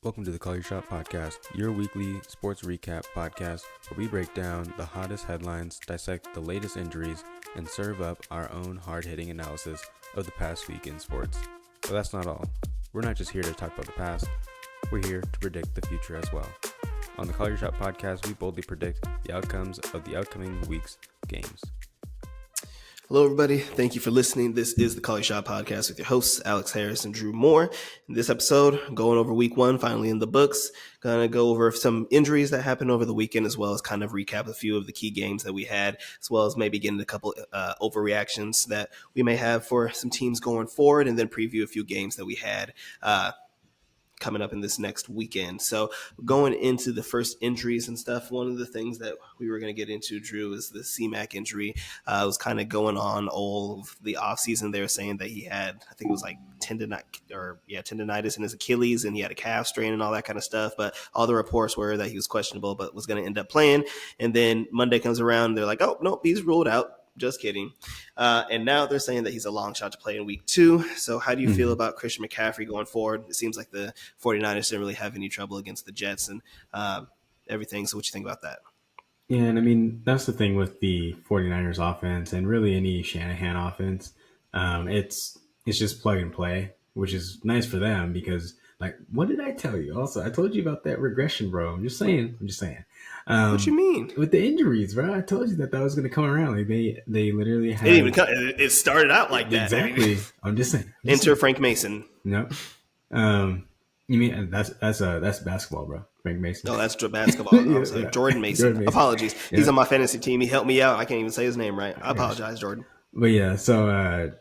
Welcome to the Call Your Shot podcast, your weekly sports recap podcast where we break down the hottest headlines, dissect the latest injuries, and serve up our own hard-hitting analysis of the past week in sports. But that's not all. We're not just here to talk about the past, we're here to predict the future as well. On the Call Your Shot podcast, we boldly predict the outcomes of the upcoming week's games. Hello, everybody. Thank you for listening. This is the Call Your Shot podcast with your hosts, Alex Harris and Drew Moore. In this episode, going over week one, finally in the books. Going to go over some injuries that happened over the weekend, as well as kind of recap a few of the key games that we had, as well as maybe get into a couple overreactions that we may have for some teams going forward, and then preview a few games that we had coming up in this next weekend. So going into the first injuries and stuff, one of the things that we were going to get into, Drew, is the CMAC injury. It was kind of going on all of the offseason. They were saying that he had, I think it was like tendonitis in his Achilles, and he had a calf strain and all that kind of stuff. But all the reports were that he was questionable, but was going to end up playing. And then Monday comes around, and they're like, oh, nope, he's ruled out. Just kidding. And now they're saying that he's a long shot to play in week 2. So how do you feel about Christian McCaffrey going forward? It seems like the 49ers didn't really have any trouble against the Jets and everything. So what you think about that? Yeah, and I mean, that's the thing with the 49ers offense and really any Shanahan offense. It's just plug and play, which is nice for them because, like, what did I tell you? Also, I told you about that regression, bro. I'm just saying. What you mean? With the injuries, bro? I told you that was going to come around. Like they literally had. It didn't even come. It started out like that. Exactly. I'm just saying. Enter Frank Mason. No. You mean that's basketball, bro? Frank Mason. No, that's basketball. I was like, Jordan Mason. Apologies. Yeah. He's on my fantasy team. He helped me out. I can't even say his name right. I apologize, Jordan. But yeah, so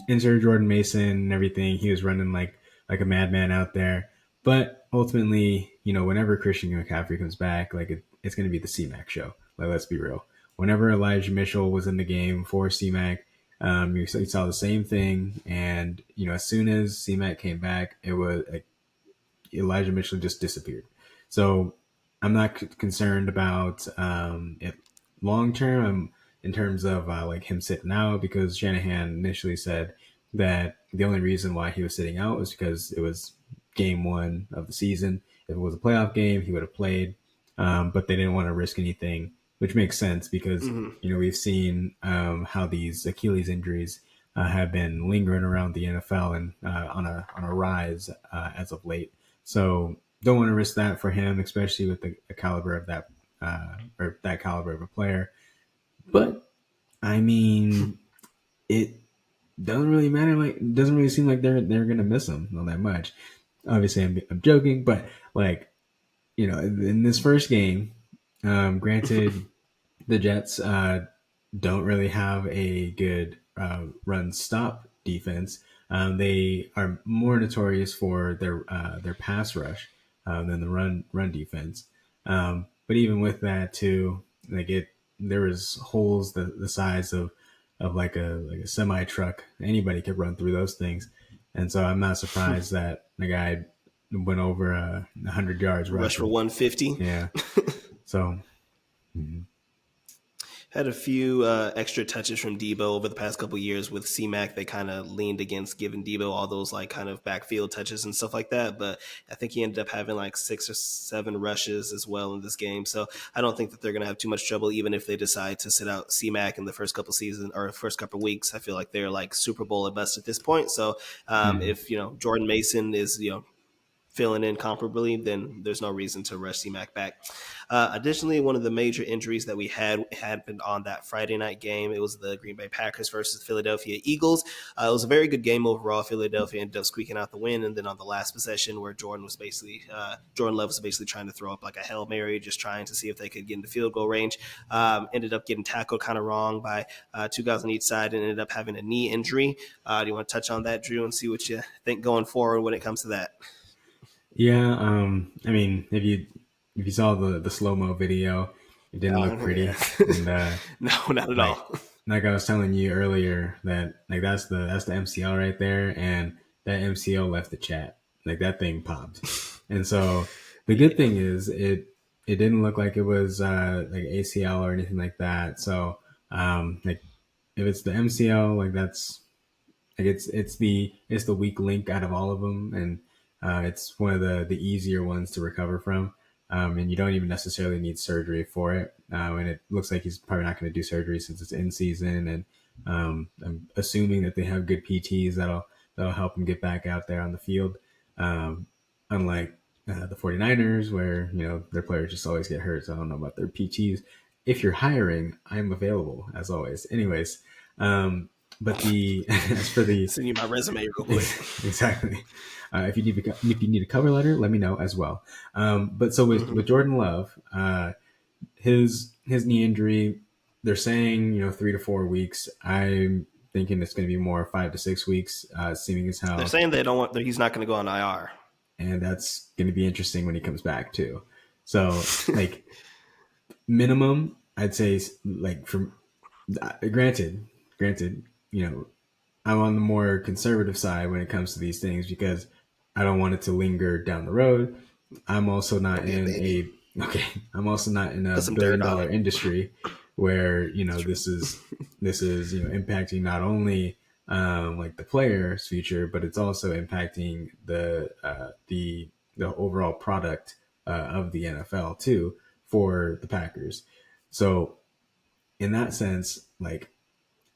insert Jordan Mason and everything. He was running like a madman out there. But ultimately, whenever Christian McCaffrey comes back, like it's going to be the CMAC show. Like, let's be real. Whenever Elijah Mitchell was in the game for CMAC, you saw the same thing. And, as soon as CMAC came back, it was like Elijah Mitchell just disappeared. So I'm not concerned about it long term in terms of like him sitting out, because Shanahan initially said that the only reason why he was sitting out was because it was game 1 of the season. If it was a playoff game, he would have played, but they didn't want to risk anything, which makes sense because we've seen how these Achilles injuries have been lingering around the NFL and on a rise as of late. So don't want to risk that for him, especially with the caliber of that or that caliber of a player. But I mean, it doesn't really matter. Like, it doesn't really seem like they're gonna miss him all that much. Obviously, I'm joking, but like, in this first game, granted, the Jets don't really have a good run stop defense. They are more notorious for their pass rush than the run defense. But even with that too, there was holes the size of like a semi truck. Anybody could run through those things. And so I'm not surprised that the guy went over 100 yards. Rush for 150. Yeah. So. Had a few extra touches from Debo over the past couple of years with CMAC. They kind of leaned against giving Debo all those like kind of backfield touches and stuff like that. But I think he ended up having like 6 or 7 rushes as well in this game. So I don't think that they're going to have too much trouble, even if they decide to sit out CMAC in the first couple seasons or first couple of weeks. I feel like they're like Super Bowl at best at this point. So if, Jordan Mason is, filling in comparably, then there's no reason to rush CMAC back. Additionally, one of the major injuries that we had happened on that Friday night game. It was the Green Bay Packers versus Philadelphia Eagles. It was a very good game overall. Philadelphia ended up squeaking out the win, and then on the last possession where Jordan Love was basically trying to throw up like a Hail Mary, just trying to see if they could get into field goal range. Ended up getting tackled kind of wrong by 2 guys on each side and ended up having a knee injury. Do you want to touch on that, Drew, and see what you think going forward when it comes to that? Yeah, I mean, if you saw the slow-mo video, it didn't look pretty. Yeah. And, no, not at all. Like I was telling you earlier, that like that's the MCL right there, and that MCL left the chat. Like, that thing popped. And so the good thing is it didn't look like it was like ACL or anything like that. So like if it's the MCL, like that's like it's the weak link out of all of them, and It's one of the easier ones to recover from, and you don't even necessarily need surgery for it. And it looks like he's probably not going to do surgery since it's in season. And I'm assuming that they have good PTs that'll help him get back out there on the field. Unlike the 49ers, where their players just always get hurt. So I don't know about their PTs. If you're hiring, I'm available as always. Anyways, but the as for the Send you my resume real quick. exactly. If you need a cover letter, let me know as well. But so with Jordan Love, his knee injury, they're saying 3 to 4 weeks. I'm thinking it's going to be more 5 to 6 weeks. Seeming as how They're saying they don't want. He's not going to go on IR, and that's going to be interesting when he comes back too. So like minimum, I'd say like from granted, I'm on the more conservative side when it comes to these things because I don't want it to linger down the road. I'm also not I'm also not in a Put some $1 dirt on billion it. industry where this is impacting not only like the player's future, but it's also impacting the overall product of the NFL too for the Packers. So in that sense, like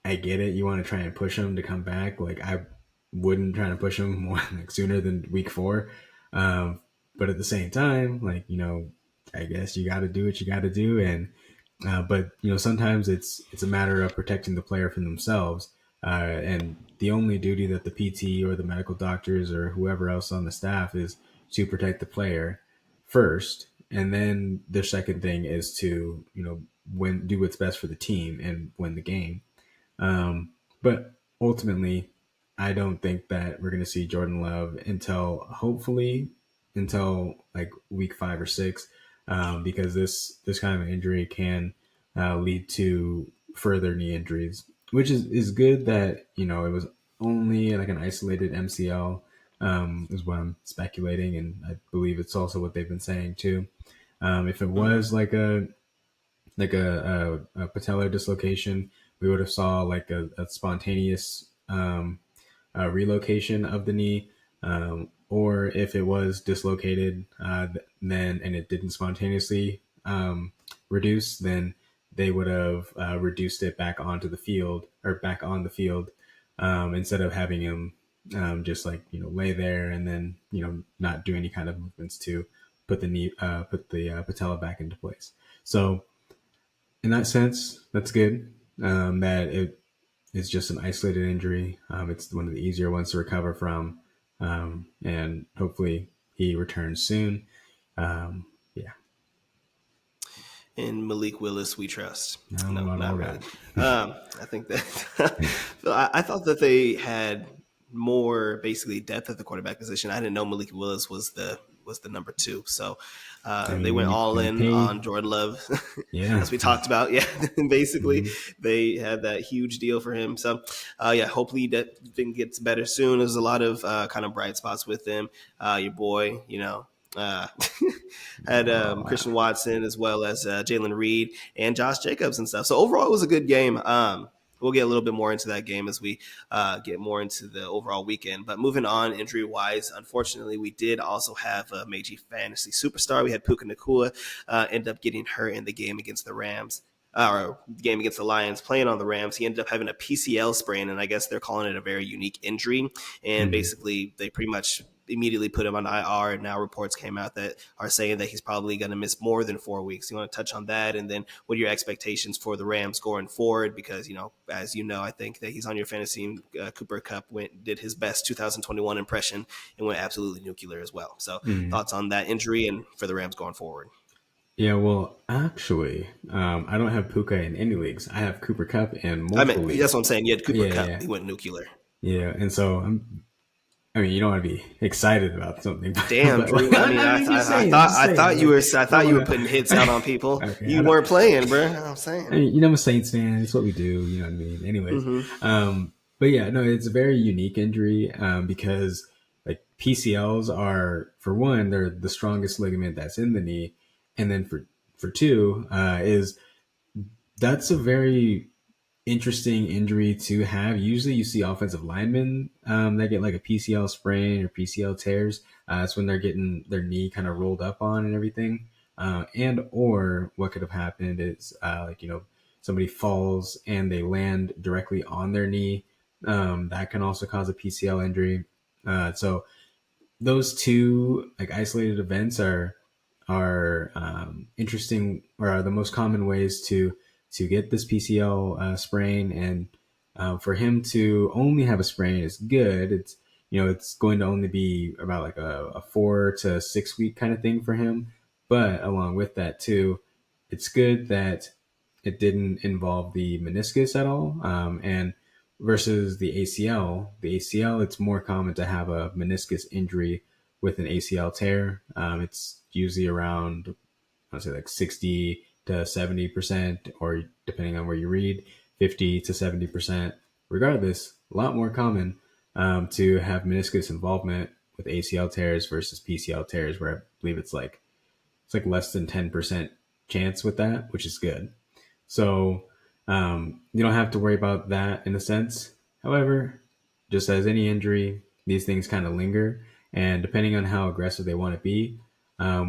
I get it. You want to try and push him to come back. Like I wouldn't try to push him more like sooner than week 4. But at the same time, like, I guess you got to do what you got to do. And, but sometimes it's a matter of protecting the player from themselves. And the only duty that the PT or the medical doctors or whoever else on the staff is to protect the player first. And then the second thing is to, do what's best for the team and win the game. But ultimately, I don't think that we're going to see Jordan Love until like week 5 or 6, because this kind of injury can lead to further knee injuries, which is good that it was only like an isolated MCL, is what I'm speculating, and I believe it's also what they've been saying too. If it was like a patellar dislocation, we would have saw like a spontaneous relocation of the knee, or if it was dislocated, then and it didn't spontaneously reduce, then they would have reduced it back onto the field or back on the field, instead of having him just like lay there and then not do any kind of movements to put the patella back into place. So in that sense, that's good. That it is just an isolated injury. It's one of the easier ones to recover from, and hopefully he returns soon. Yeah. In Malik Willis, we trust. I don't know No, about not all really. that. I think that I thought that they had more basically depth at the quarterback position. I didn't know Malik Willis was the number 2. So they went all in on Jordan Love, Yeah. as we talked about. Yeah, basically they had that huge deal for him. So hopefully that thing gets better soon. There's a lot of kind of bright spots with him. Your boy, had Christian Watson as well as Jalen Reed and Josh Jacobs and stuff. So overall, it was a good game. We'll get a little bit more into that game as we get more into the overall weekend. But moving on, injury-wise, unfortunately, we did also have a Meiji fantasy superstar. We had Puka Nacua end up getting hurt in the game against the Rams. Or game against the Lions, playing on the Rams. He ended up having a PCL sprain, and I guess they're calling it a very unique injury. And basically, they pretty much immediately put him on IR, and now reports came out that are saying that he's probably going to miss more than 4 weeks. You want to touch on that, and then what are your expectations for the Rams going forward? Because as you know, I think that he's on your fantasy. Cooper Kupp did his best 2021 impression and went absolutely nuclear as well. So thoughts on that injury and for the Rams going forward? Yeah, well, actually, I don't have Puka in any leagues. I have Cooper Kupp in multiple leagues. That's what I'm saying. You had Cooper Kupp. Yeah. He went nuclear. Yeah, and so you don't want to be excited about something. Damn, Drew. I thought you were putting hits out on people. Okay, you weren't playing, bro. I'm saying. I'm a Saints fan. It's what we do. You know what I mean? Anyways, but yeah, no, it's a very unique injury because like PCLs are, for one, they're the strongest ligament that's in the knee, and then for two, is that's a very interesting injury to have. Usually you see offensive linemen that get like a PCL sprain or PCL tears. It's when they're getting their knee kind of rolled up on and everything. And or what could have happened is somebody falls and they land directly on their knee. That can also cause a PCL injury. So those two like isolated events are interesting, or are the most common ways to get this PCL sprain. And for him to only have a sprain is good. It's going to only be about like a 4 to 6 week kind of thing for him. But along with that too, it's good that it didn't involve the meniscus at all. And versus the ACL, it's more common to have a meniscus injury with an ACL tear. It's usually around, I'd say like 60 to 70%, or depending on where you read, 50 to 70%. Regardless, a lot more common to have meniscus involvement with ACL tears versus PCL tears, where I believe it's like less than 10% chance with that, which is good. So you don't have to worry about that in a sense. However, just as any injury, these things kind of linger. And depending on how aggressive they want to be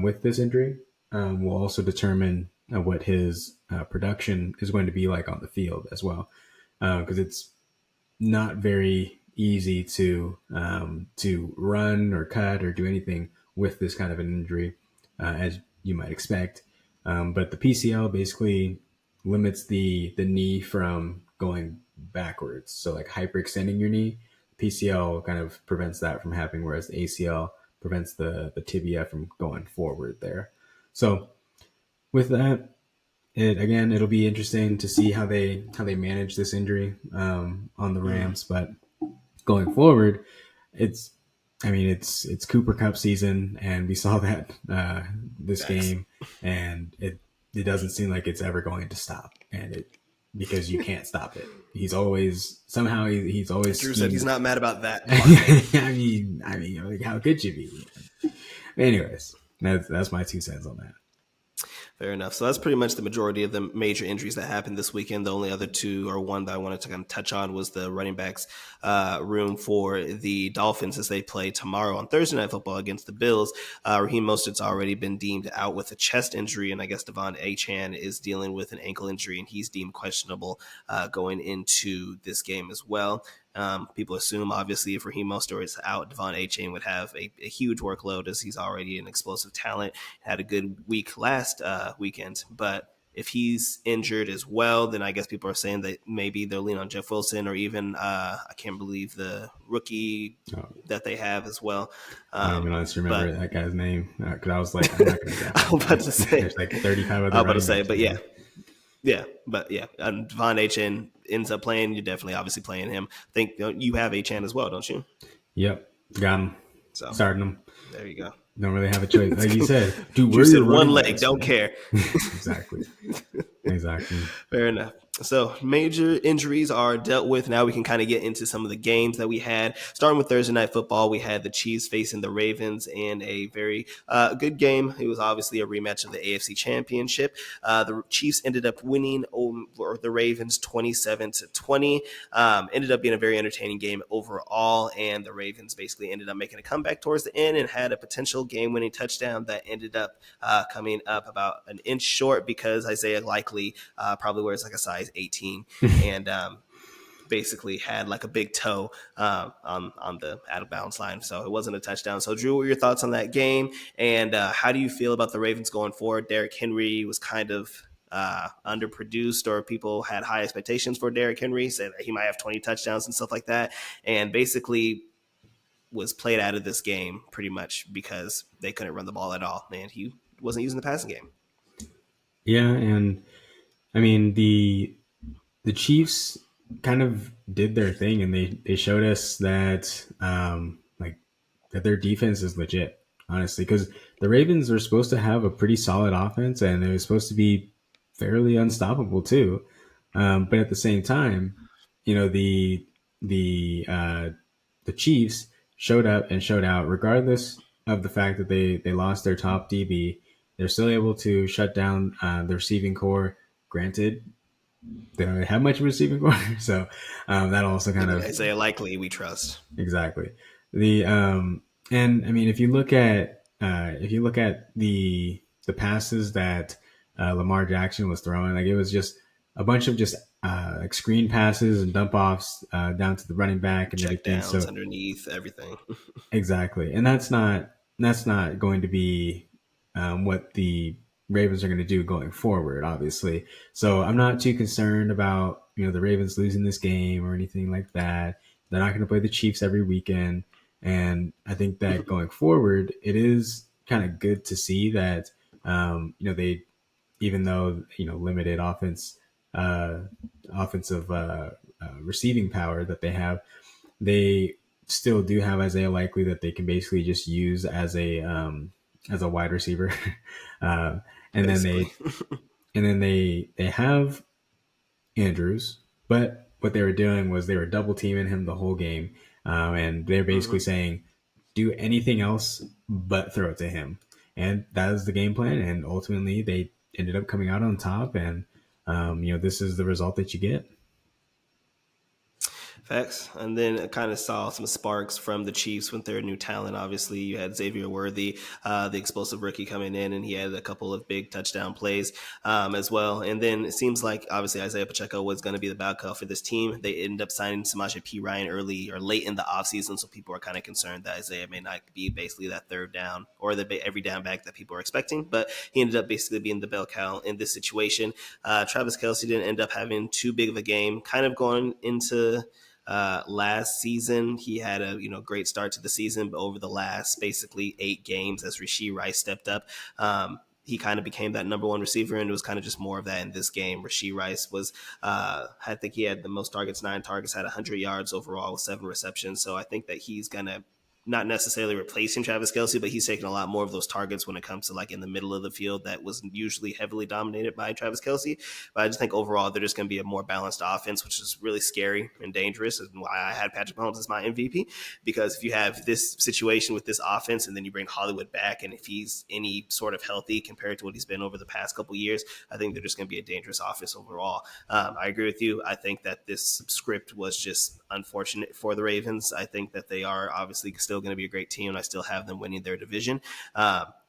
with this injury, will also determine what his production is going to be like on the field as well. Because it's not very easy to run or cut or do anything with this kind of an injury, as you might expect. But the PCL basically limits the knee from going backwards. So like hyperextending your knee, PCL kind of prevents that from happening, whereas the ACL prevents the tibia from going forward there. So with that, it'll be interesting to see how they manage this injury on the Rams. But going forward, it's Cooper Cup season, and we saw that this game, and it doesn't seem like it's ever going to stop, and because you can't stop it. He's always he's always. Drew said he's not mad about that. I mean, like, how could you be? Anyways, that's my 2 cents on that. Fair enough. So that's pretty much the majority of the major injuries that happened this weekend. The only other two, or one that I wanted to kind of touch on, was the running backs room for the Dolphins as they play tomorrow on Thursday Night Football against the Bills. Raheem Mostert's already been deemed out with a chest injury, and I guess Devon Achane is dealing with an ankle injury, and he's deemed questionable going into this game as well. People assume, obviously, if Raheem Mostert is out, Devon Achane would have a huge workload, as he's already an explosive talent, had a good week last weekend. But if he's injured as well, then I guess people are saying that maybe they'll lean on Jeff Wilson, or even, I can't believe the rookie that they have as well. I don't even honestly remember that guy's name, because I was like, I'm not going to I was about to say. There's like 35 other I was about to say, backs, but yeah. Yeah, but yeah, Devon Achane ends up playing. You're definitely obviously playing him. I think you have Achane as well, don't you? Yep, got him. So starting him. There you go. Don't really have a choice, like you said. Dude, you said one leg, don't care. Exactly. Fair enough. So major injuries are dealt with. Now we can kind of get into some of the games that we had. Starting with Thursday Night Football, we had the Chiefs facing the Ravens in a very good game. It was obviously a rematch of the AFC Championship. The Chiefs ended up winning over the Ravens 27-20. Ended up being a very entertaining game overall, and the Ravens basically ended up making a comeback towards the end and had a potential game-winning touchdown that ended up coming up about an inch short, because Isaiah Likely probably wears like a size 18 and basically had like a big toe on the out of bounds line. So it wasn't a touchdown. So Drew, what were your thoughts on that game? And how do you feel about the Ravens going forward? Derrick Henry was kind of underproduced, or people had high expectations for Derrick Henry, said that he might have 20 touchdowns and stuff like that. And basically was played out of this game pretty much because they couldn't run the ball at all. And he wasn't using the passing game. Yeah. And I mean, the Chiefs kind of did their thing, and they showed us that that their defense is legit, honestly, because the Ravens were supposed to have a pretty solid offense, and it was supposed to be fairly unstoppable too. But at the same time, the Chiefs showed up and showed out, regardless of the fact that they lost their top DB. They're still able to shut down the receiving core. Granted, they don't really have much receiving core. So that also Yeah, kind but of Isaiah Likely we trust. exactly the and I mean if you look at the passes that Lamar Jackson was throwing, like it was just a bunch of just like screen passes and dump offs down to the running back and Check everything. downs So underneath everything. exactly, and that's not going to be what the Ravens are going to do going forward, obviously. So I'm not too concerned about the Ravens losing this game or anything like that. They're not going to play the Chiefs every weekend, and I think that going forward, it is kind of good to see that they, even though limited uh, offensive receiving power that they have, they still do have Isaiah Likely that they can basically just use as a wide receiver, uh, and then Basically. they have Andrews, but what they were doing was they were double teaming him the whole game, and they're basically Hmm. saying do anything else but throw it to him, and that is the game plan. And ultimately, they ended up coming out on top, and this is the result that you get. Facts. And then I kind of saw some sparks from the Chiefs with their new talent. Obviously, you had Xavier Worthy, the explosive rookie coming in, and he had a couple of big touchdown plays as well. And then it seems like obviously Isaiah Pacheco was going to be the backup for this team. They ended up signing Samaje P. Ryan early or late in the offseason, so people are kind of concerned that Isaiah may not be basically that third down or the every down back that people are expecting. But he ended up basically being the bell cow in this situation. Travis Kelce didn't end up having too big of a game, kind of going into last season. He had a great start to the season, but over the last basically 8 games, as Rashee Rice stepped up, he kind of became that number one receiver, and it was kind of just more of that in this game. Rashee Rice was, I think he had the most targets, 9 targets, had 100 yards overall with 7 receptions. So I think that he's gonna not necessarily replacing Travis Kelce, but he's taking a lot more of those targets when it comes to like in the middle of the field that was usually heavily dominated by Travis Kelce. But I just think overall they're just going to be a more balanced offense, which is really scary and dangerous, and why I had Patrick Mahomes as my MVP. Because if you have this situation with this offense, and then you bring Hollywood back, and if he's any sort of healthy compared to what he's been over the past couple of years, I think they're just going to be a dangerous offense overall. I agree with you. I think that this script was just unfortunate for the Ravens. I think that they are obviously still going to be a great team, and I still have them winning their division.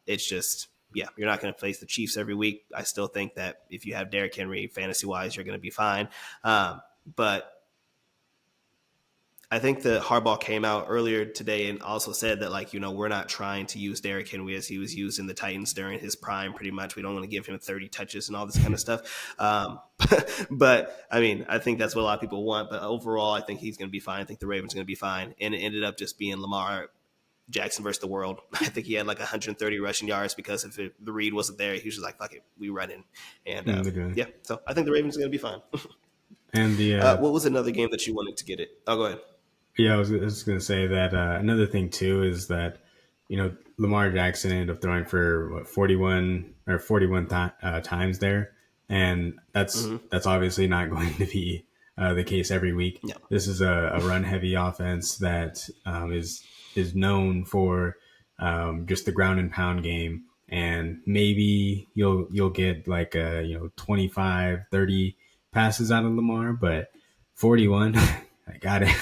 It's just, yeah, you're not going to face the Chiefs every week. I still think that if you have Derrick Henry, fantasy wise, you're going to be fine. But I think that Harbaugh came out earlier today and also said that, like, we're not trying to use Derrick Henry as he was used in the Titans during his prime, pretty much. We don't want to give him 30 touches and all this kind of stuff. But, I mean, I think that's what a lot of people want. But overall, I think he's going to be fine. I think the Ravens are going to be fine. And it ended up just being Lamar Jackson versus the world. I think he had like 130 rushing yards because if the read wasn't there, he was just like, fuck it, we running. And yeah, so I think the Ravens are going to be fine. And the What was another game that you wanted to get it? Oh, go ahead. Yeah, I was going to say that another thing too is that Lamar Jackson ended up throwing for 41 times there, and that's obviously not going to be the case every week. No. This is a run heavy offense that is known for just the ground and pound game, and maybe you'll get like 25, 30 passes out of Lamar, but 41, I got it.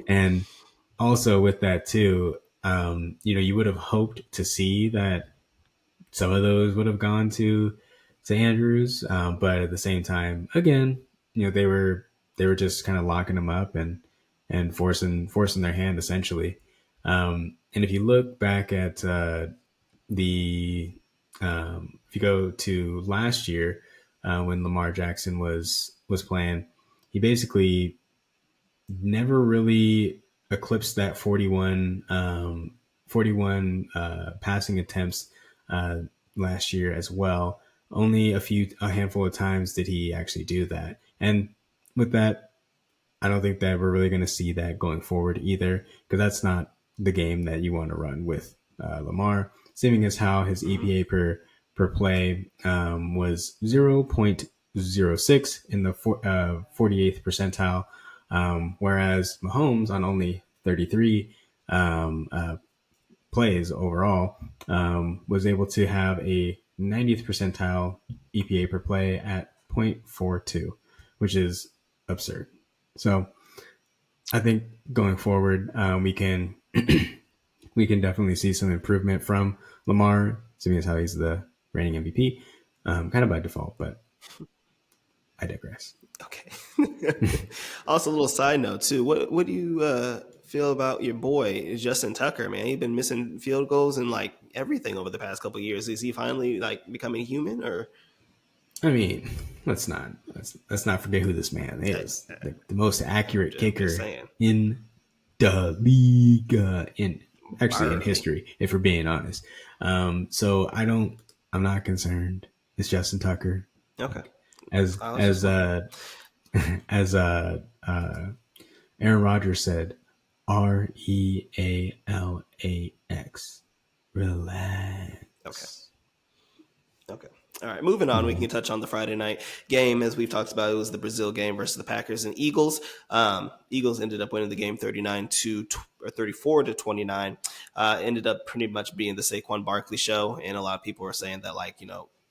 And also with that too, you would have hoped to see that some of those would have gone to Andrews, but at the same time, again, they were just kind of locking them up and forcing their hand essentially. And if you look back at the if you go to last year when Lamar Jackson was playing, he basically never really eclipsed that 41 passing attempts last year as well. Only a handful of times did he actually do that. And with that, I don't think that we're really going to see that going forward either, because that's not the game that you want to run with Lamar. Seeing as how his EPA per play was 0.06 in the 48th percentile, whereas Mahomes on only 33 plays overall was able to have a 90th percentile EPA per play at 0.42. which is absurd. So I think going forward, we can we can definitely see some improvement from Lamar, seeing as how he's the reigning MVP, kind of by default, but I digress. Okay. Also, a little side note too. What do you feel about your boy Justin Tucker? Man, he's been missing field goals and like everything over the past couple of years. Is he finally like becoming human, or? I mean, let's not forget who this man is. The most accurate kicker in the league, in history, if we're being honest. So I'm not concerned. It's Justin Tucker. Okay. As as Aaron Rodgers said, REALAX. Relax. Okay. All right, moving on. We can touch on the Friday night game. As we've talked about, it was the Brazil game versus the Packers and Eagles. Eagles ended up winning the game 34-29. Ended up pretty much being the Saquon Barkley show, and a lot of people were saying that, like,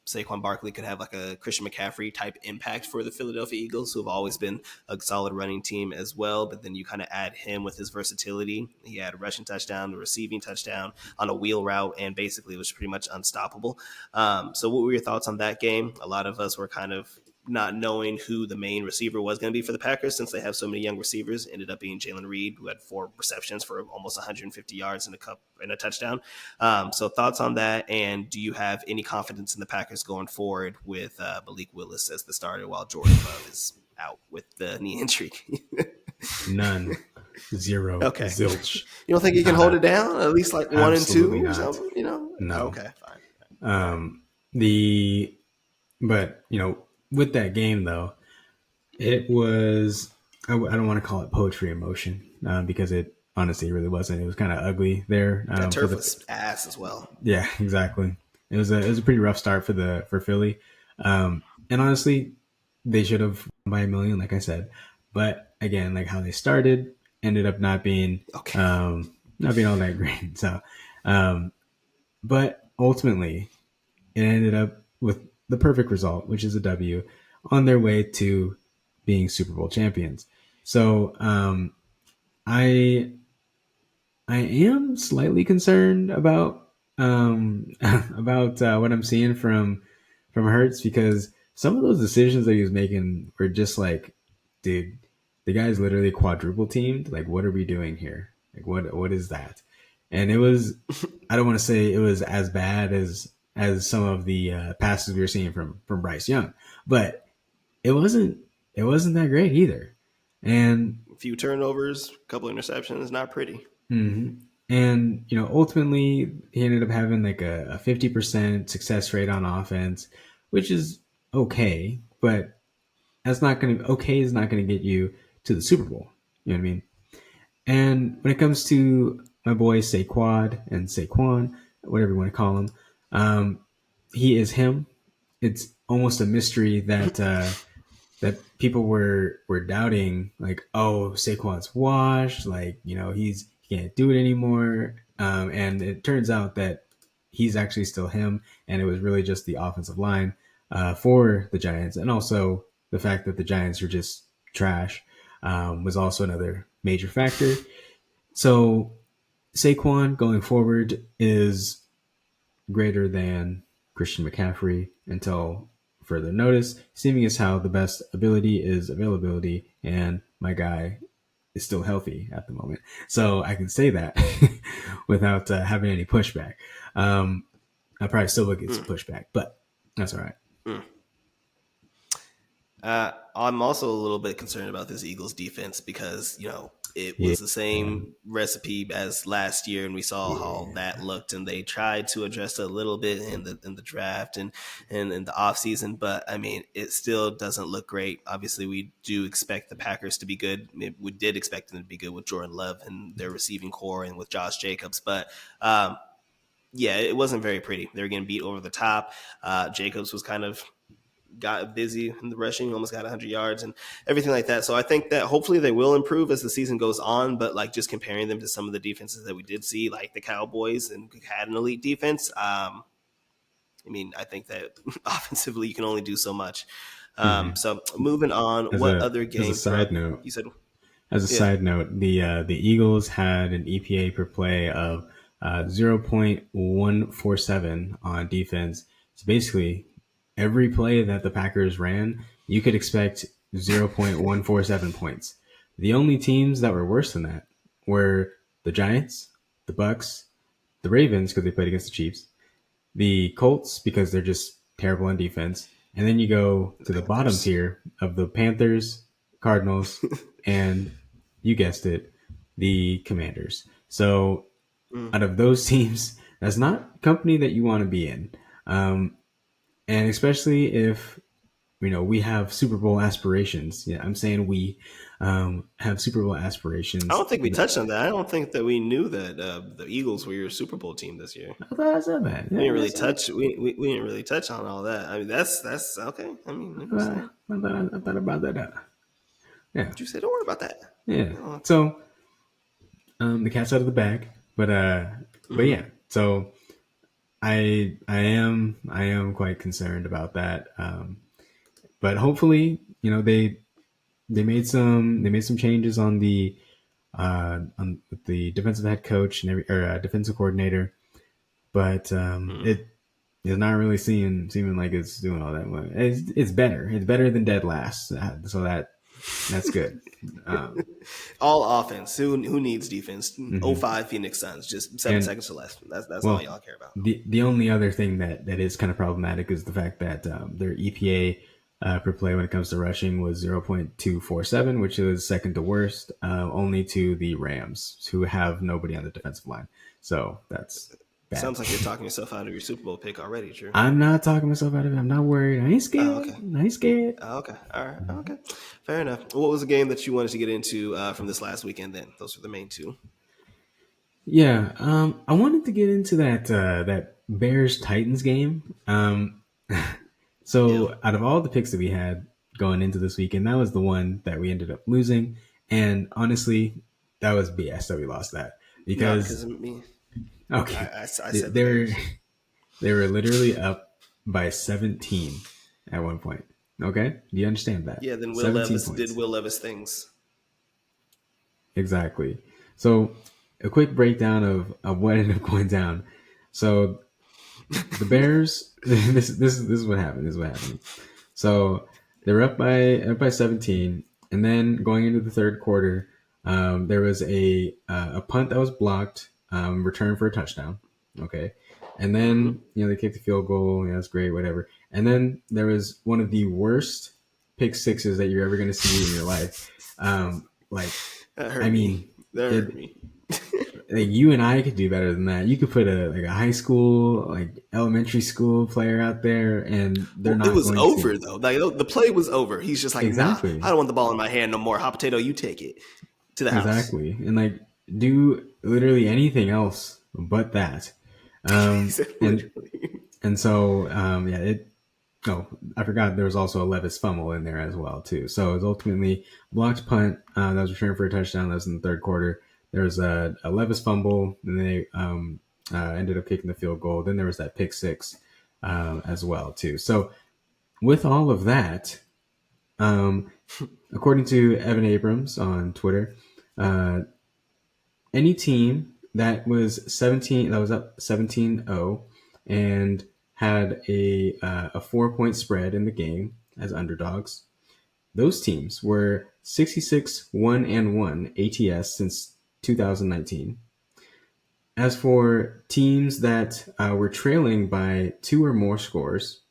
Saquon Barkley could have like a Christian McCaffrey type impact for the Philadelphia Eagles, who have always been a solid running team as well. But then you kind of add him with his versatility. He had a rushing touchdown, a receiving touchdown on a wheel route, and basically was pretty much unstoppable. So what were your thoughts on that game? A lot of us were kind of not knowing who the main receiver was going to be for the Packers, since they have so many young receivers. Ended up being Jalen Reed, who had 4 receptions for almost 150 yards and a touchdown. So thoughts on that, and do you have any confidence in the Packers going forward with Malik Willis as the starter while Jordan Love is out with the knee injury? None. Zero. Okay. Zilch. You don't think he can hold it down? At least like 1 and 2 or not. something? No. Okay, fine. But with that game though, it was, I don't want to call it poetry in motion, because it honestly really wasn't. It was kind of ugly there. That turf was ass as well. Yeah, exactly. It was a pretty rough start for Philly. And honestly, they should have won by 1 million, like I said. But again, like how they started ended up not being all that great. So, but ultimately, it ended up with the perfect result, which is a W, on their way to being Super Bowl champions. So, I am slightly concerned about what I'm seeing from Hurts, because some of those decisions that he was making were just like, dude, the guy's literally quadruple teamed. Like, what are we doing here? Like, what is that? And it was, I don't want to say it was as bad as some of the passes we were seeing from Bryce Young, but it wasn't that great either. And a few turnovers, a couple interceptions, not pretty. Mm-hmm. And ultimately he ended up having like a 50% success rate on offense, which is okay, but is not going to get you to the Super Bowl. You know what I mean? And when it comes to my boy Saquon, whatever you want to call him, he is him. It's almost a mystery that that people were doubting, like, oh, Saquon's washed, like, he can't do it anymore. And it turns out that he's actually still him, and it was really just the offensive line for the Giants, and also the fact that the Giants are just trash was also another major factor. So Saquon going forward is greater than Christian McCaffrey until further notice, seeming as how the best ability is availability, and my guy is still healthy at the moment. So I can say that without having any pushback. I probably still will get some pushback, but that's all right. I'm also a little bit concerned about this Eagles defense because, it was the same recipe as last year, and we saw how that looked, and they tried to address it a little bit in the draft and in the offseason, but I mean, it still doesn't look great. Obviously, we do expect the Packers to be good. We did expect them to be good with Jordan Love and their receiving core and with Josh Jacobs, but it wasn't very pretty. They were getting beat over the top. Jacobs was kind of got busy in the rushing, almost got 100 yards and everything like that. So I think that hopefully they will improve as the season goes on, but like just comparing them to some of the defenses that we did see, like the Cowboys, and had an elite defense. I think that offensively you can only do so much. Mhm. So moving on, As what a other as a game throughout? side note, You said, As a yeah. side note, the Eagles had an EPA per play of 0.147 on defense. So basically, every play that the Packers ran, you could expect 0.147 points. The only teams that were worse than that were the Giants, the Bucks, the Ravens because they played against the Chiefs, the Colts because they're just terrible on defense, and then you go The to the bottom Panthers. tier of the Panthers, Cardinals, and you guessed it, the Commanders. So Mm. out of those teams, that's not company that you want to be in, and especially if we have Super Bowl aspirations. Yeah, I'm saying we have Super Bowl I aspirations. don't think we touched on that. I don't think that we knew that the Eagles were your Super Bowl team this year. I thought I said that. We Yeah, didn't really that's touch. We didn't really touch on all that. I mean, that's okay. I mean, I'm just saying. I thought about that. Yeah, But you said, don't worry about that. yeah. You know, So the cat's out of the bag, but mhm. yeah. So I am quite concerned about that. But hopefully, they made some changes on the defensive head coach and defensive coordinator, but it is not really seeming like it's doing all that much. It's better. It's better than dead last. So that's good. Um, All offense. Who needs defense? mhm. 05 Phoenix Suns. Just 7 seconds or And less. That's all well, y'all care about. the only other thing that is kind of problematic is the fact that their EPA per play when it comes to rushing was 0.247, which is second to worst, only to the Rams, who have nobody on the defensive line. So that's bad. Sounds like you're talking yourself out of your Super Bowl pick already, Drew. I'm not talking myself out of it. I'm not worried. I ain't Oh, scared. okay. I ain't scared. Oh, okay. All right. Oh, okay. Fair enough. What was the game that you wanted to get into from this last weekend then? Those were the main two. Yeah, I wanted to get into that Bears Titans game. Yeah. So out of all the picks that we had going into this weekend, that was the one that we ended up losing. And honestly, that was BS that we lost that Not because because of me. okay, I they, said the they were Bears. they were literally up by 17 at one point. Okay, do you understand that? Yeah, then Will 17 Levis did points. Will Levis things. Exactly. So a quick breakdown of what ended up going down. So the Bears, this is what happened. This is what happened. So they were up by 17, and then going into the third quarter, there was a punt that was blocked, return for a touchdown. Okay, and Mm-hmm. then they kicked the field goal. Yeah, that's great, whatever. And then there was one of the worst pick sixes that you're ever going to see in your life. Like, That I hurt me. mean, That hurt it me. like you and I could do better than that. You could put a high school, like elementary school player out there, and they're Well, it not was going to over though. Like the play was over. He's just like, nah, I exactly, don't want the ball in my hand no more. Hot potato, you take it to the house. exactly, and like do literally anything else but that. He said, And literally. and so yeah, it. Oh, I forgot there was also a Levis fumble in there as well too. So it was ultimately blocked punt that was returned for a touchdown. That was in the third quarter. There was a Levis fumble, and they ended up kicking the field goal. Then there was that pick six as well too. So with all of that, um, according to Evan Abrams on Twitter, uh, any team that was up 17-0 and had a 4-point spread in the game as underdogs, those teams were 66-1-1 ATS since 2019. As for teams that were trailing by two or more scores,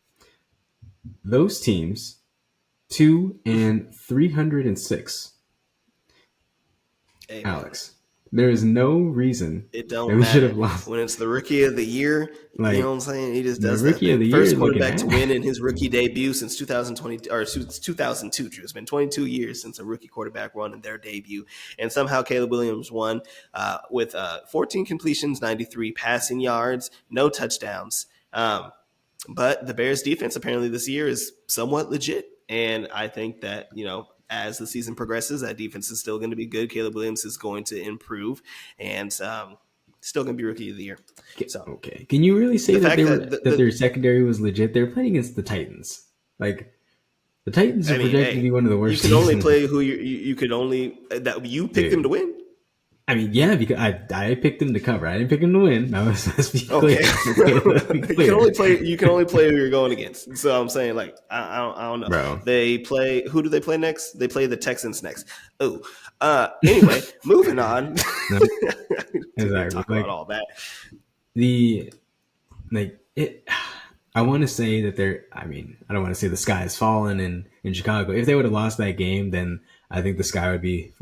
those teams 2-306. Hey man, Alex, there is no reason it that don't we should have matter lost. when it's the rookie of the year. You know what Like I'm saying? He just the does that rookie of thing. the year First is looking quarterback to at. win in his rookie debut since 2020 or since 2002. Drew. It's been 22 years since a rookie quarterback won in their debut, and somehow Caleb Williams won with 14 completions, 93 passing yards, no touchdowns. But the Bears defense apparently this year is somewhat legit. And I think that, as the season progresses, that defense is still going to be good. Caleb Williams is going to improve and still going to be rookie of the year. So Okay, can you really say the that fact that their secondary was legit? They were playing against the Titans. Like The Titans are I mean, projected to be hey, one of the you worst can teams only in play who you could only that you picked them to dude. win. I mean, yeah, because I picked them to cover. I didn't pick them to win. Now let's be clear. Okay, Okay, let's be you can clear, only play. You can only play who you're going against. So I'm saying, like, I don't know. bro. They play. Who do they play next? They play the Texans next. Oh, anyway, moving on. No, Didn't exactly. talk about all that. The like it. I want to say that they're. I mean, I don't want to say the sky has fallen in Chicago. If they would have lost that game, then I think the sky would be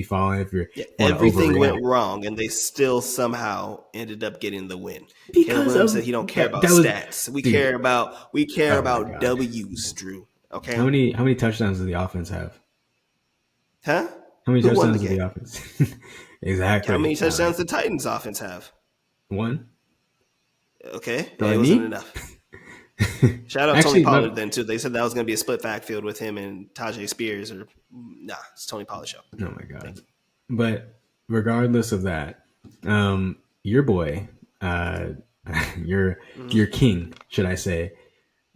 falling. If you Yeah, want to everything overreact, went wrong, and they still somehow ended up getting the win. Caleb because Williams said of he don't care about that was stats. We dude. care Oh my about god. W's, Drew. Okay, How many touchdowns does the offense have? huh? How many Who won the touchdowns does the game? offense? How Exactly. many touchdowns the Titans offense have? One. Okay, Do I it wasn't need? enough. Shout out Tony Actually, Pollard no. then too. They said that was going to be a split backfield with him and Tajay Spears, or nah, it's Tony Pollard show. Oh my god. But regardless of that, your boy, uh, your king, should I say?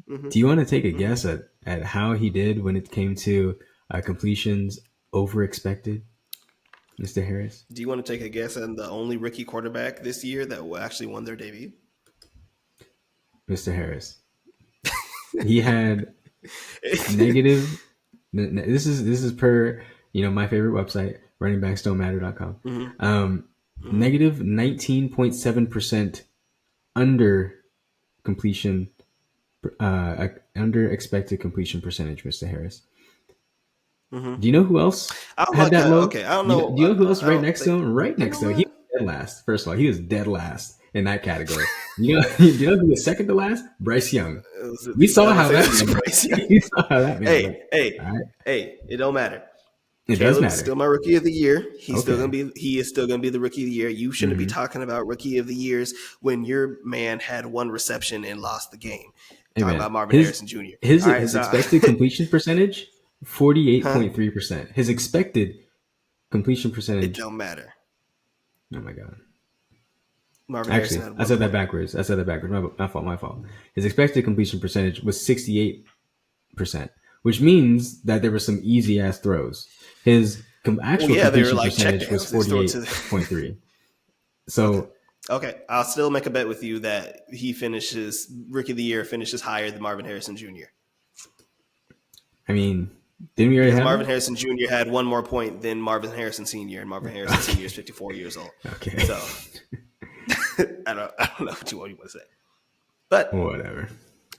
Do you want to take a guess at how he did when it came to completions over expected, Mr. Harris? Do you want to take a guess on the only rookie quarterback this year that actually won their debut? Mr. Harris. He had negative. This is per my favorite website, runningbacksdon'tmatter.com. Negative 19.7% under completion, under expected completion percentage, Mr. Harris. Do you know who else had that low? Okay, I don't Do know. you know who else right next to think, him? Right next to him. what? He was dead last. First of all, he was dead last in that category. You know who was second to last? Bryce Young. We saw how that man. We saw how that man. Hey! It don't matter. It Caleb's does matter. still my rookie of the year. He is still gonna be the rookie of the year. You shouldn't be talking about rookie of the years when your man had one reception and lost the game. Talking about Marvin Harrison Jr. His expected completion percentage, 48.3%. His expected completion percentage. It don't matter. Oh my god. Marvin Actually, Harrison I said that backwards. My fault. His expected completion percentage was 68%, which means that there were some easy ass throws. His actual completion percentage was 48.3. So okay, I'll still make a bet with you that he finishes rookie of the year finishes higher than Marvin Harrison Jr. I mean, didn't we already have Marvin Harrison Jr. had one more point than Marvin Harrison Sr. and Marvin Harrison Sr. is 54 years old. Okay, so I don't know what you want to say, but whatever.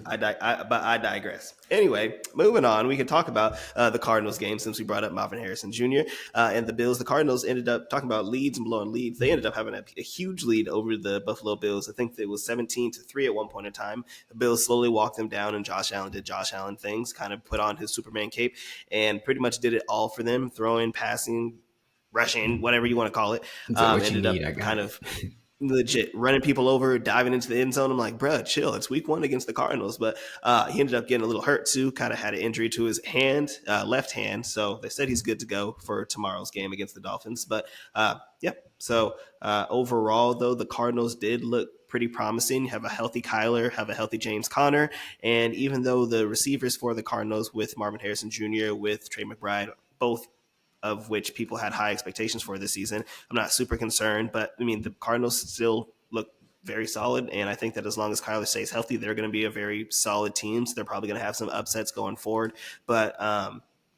I digress. Anyway, moving on, we can talk about the Cardinals game since we brought up Marvin Harrison Jr. And the Bills. The Cardinals ended up talking about leads and blowing leads. They ended up having a huge lead over the Buffalo Bills. I think it was 17-3 at one point in time. The Bills slowly walked them down, and Josh Allen did Josh Allen things, kind of put on his Superman cape, and pretty much did it all for them, throwing, passing, rushing, whatever you want to call it. Ended up kind of legit running people over, diving into the end zone. I'm like, bro, chill. It's week 1 against the Cardinals. But he ended up getting a little hurt too, kind of had an injury to his hand, left hand. So they said he's good to go for tomorrow's game against the Dolphins. But yeah, so overall, though, the Cardinals did look pretty promising. Have a healthy Kyler, have a healthy James Conner. And even though the receivers for the Cardinals with Marvin Harrison Jr., with Trey McBride, both of which people had high expectations for this season, I'm not super concerned, but I mean, the Cardinals still look very solid. And I think that as long as Kyler stays healthy, they're going to be a very solid team. So they're probably going to have some upsets going forward. But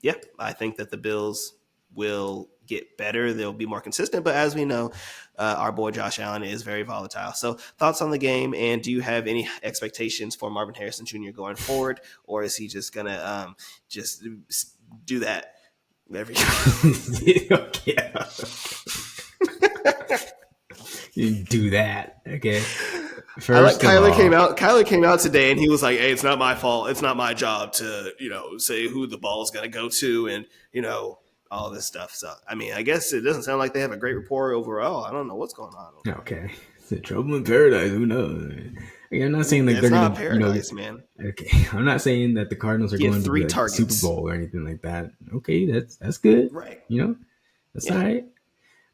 yeah, I think that the Bills will get better. They'll be more consistent. But as we know, our boy Josh Allen is very volatile. So thoughts on the game, and do you have any expectations for Marvin Harrison Jr. going forward, or is he just going to just do that every Okay. You do that, okay? First, Kyler came out today, and he was like, "Hey, it's not my fault. It's not my job to, say who the ball is going to go to, and all this stuff." So, I mean, I guess it doesn't sound like they have a great rapport overall. I don't know what's going on. Okay, is it trouble in paradise? Who knows? I'm not saying like they're not going paradise, man. Okay, I'm not saying that the Cardinals are going to be like Super Bowl or anything like that. Okay, that's good, right? That's all right.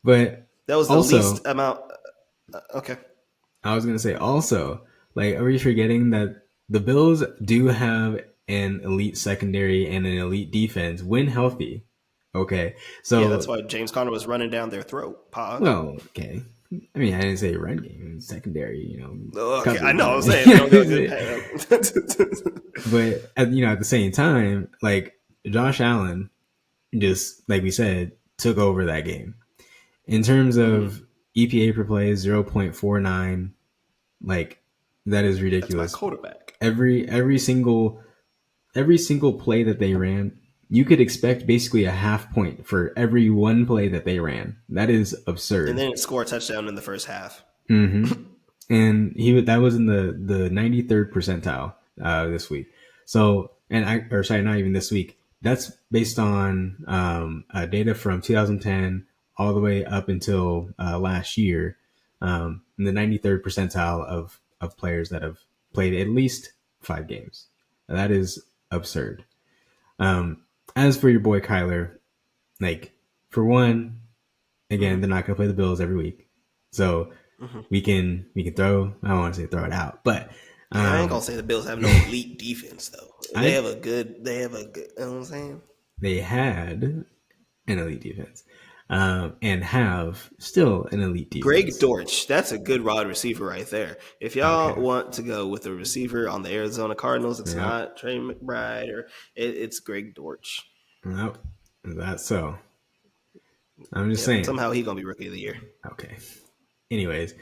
But that was the least amount. Okay, I was gonna say also, like, are we forgetting that the Bills do have an elite secondary and an elite defense when healthy. Okay, Yeah, that's so why James Conner was running down their throat. Pause. well, okay. I mean, I didn't say run game, secondary. Okay, I Coverage. know. I'm saying they don't go good. But at the same time, like Josh Allen, just like we said, took over that game in terms of EPA per play 0.49. Like that is That's my ridiculous. quarterback. Every single play that they ran, you could expect basically a half point for every one play that they ran. That is absurd. And then it scored a touchdown in the first half. Mm-hmm. And that was in the 93rd percentile this week. So, not even this week. That's based on data from 2010 all the way up until last year. In the 93rd percentile of players that have played at least 5 games. That is absurd. As for your boy Kyler, like for one, again, they're not going to play the Bills every week, so we can throw. I don't want to say throw it out, but I ain't gonna say the Bills have no elite defense though. They have a good. You know what I'm saying? They had an elite defense, and have still an elite defense. Greg Dortch, that's a good wide receiver right there. If y'all want to go with a receiver on the Arizona Cardinals, it's not Trey McBride or it's Greg Dortch. Nope, that's so. I'm just saying. Somehow he's gonna be rookie of the year. Okay. Anyways,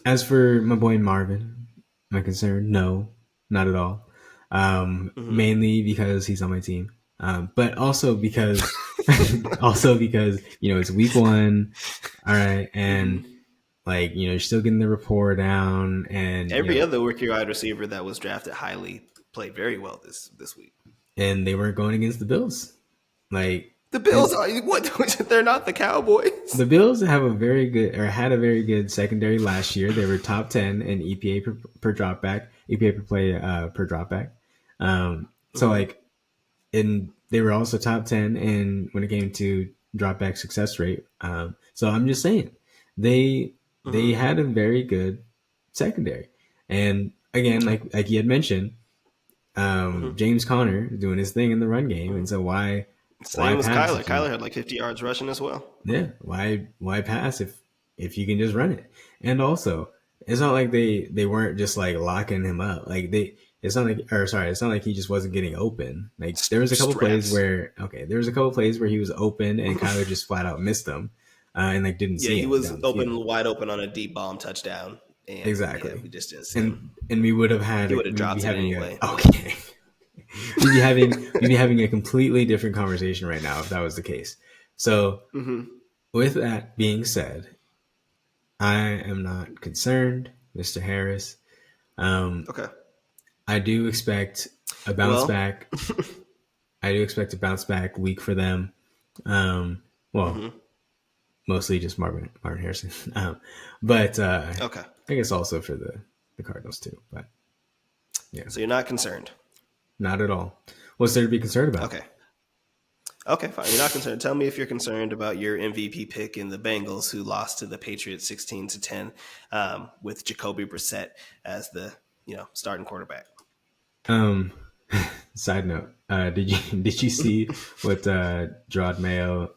as for my boy Marvin, am I concerned? No, not at all. Mainly because he's on my team, but also because it's week 1. All right, and you're still getting the rapport down, and every other rookie wide receiver that was drafted highly played very well this week, and they weren't going against the Bills. The Bills are what? They're not the Cowboys. The Bills had a very good secondary last year. They were top 10 in EPA per dropback, EPA per play per dropback. And they were also top 10 in when it came to dropback success rate. So I'm just saying they had a very good secondary. And again, like you had mentioned, James Conner doing his thing in the run game, and so why? Same as Kyler. Kyler had 50 yards rushing as well. Yeah, why pass if you can just run it? And also, it's not like they weren't just locking him up. It's not like he just wasn't getting open. There was a couple plays where he was open and Kyler just flat out missed them, and didn't see him. Yeah, he was wide open on a deep bomb touchdown. And, exactly. Yeah, we just didn't see him. And we would have had. He would have dropped it anyway. Okay. We'd be having a completely different conversation right now if that was the case. So, with that being said, I am not concerned, Mr. Harris. Okay. I do expect a bounce back. I do expect a bounce back week for them. Mostly just Marvin Harrison. But I guess also for the Cardinals too. But yeah. So you're not concerned. Not at all. What's there to be concerned about? Okay, fine. You're not concerned. Tell me if you're concerned about your MVP pick in the Bengals, who lost to the Patriots 16-10, with Jacoby Brissett as the starting quarterback. Side note: did you see what Gerard Mayo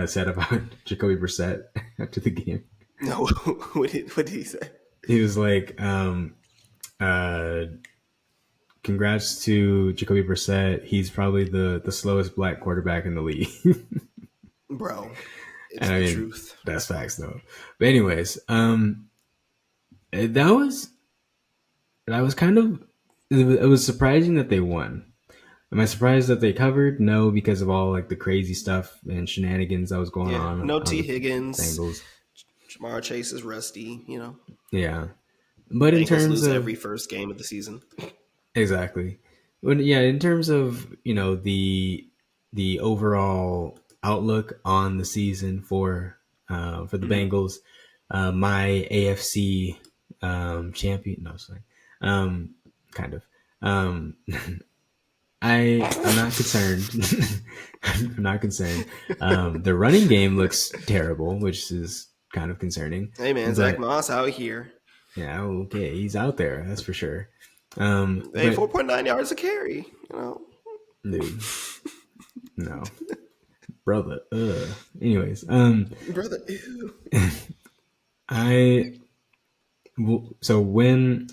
said about Jacoby Brissett after the game? No, what did he say? He was like, congrats to Jacoby Brissett. He's probably the slowest black quarterback in the league. Bro, it's the truth. That's facts, though. But anyways, that was kind of, it was surprising that they won. Am I surprised that they covered? No, because of all the crazy stuff and shenanigans that was going on. No T. Higgins. Bengals. Jamar Chase is rusty, Yeah. But Bengals in terms lose of every first game of the season. Exactly. But yeah, in terms of, the overall outlook on the season for the Bengals, my AFC champion, no, sorry. Kind of. I'm not concerned. I'm not concerned. The running game looks terrible, which is kind of concerning. Hey man, Zach Moss out here. Yeah, okay, he's out there, that's for sure. Hey, But 4.9 yards a carry. dude, no, brother. Anyways, Brother. Ew. I so when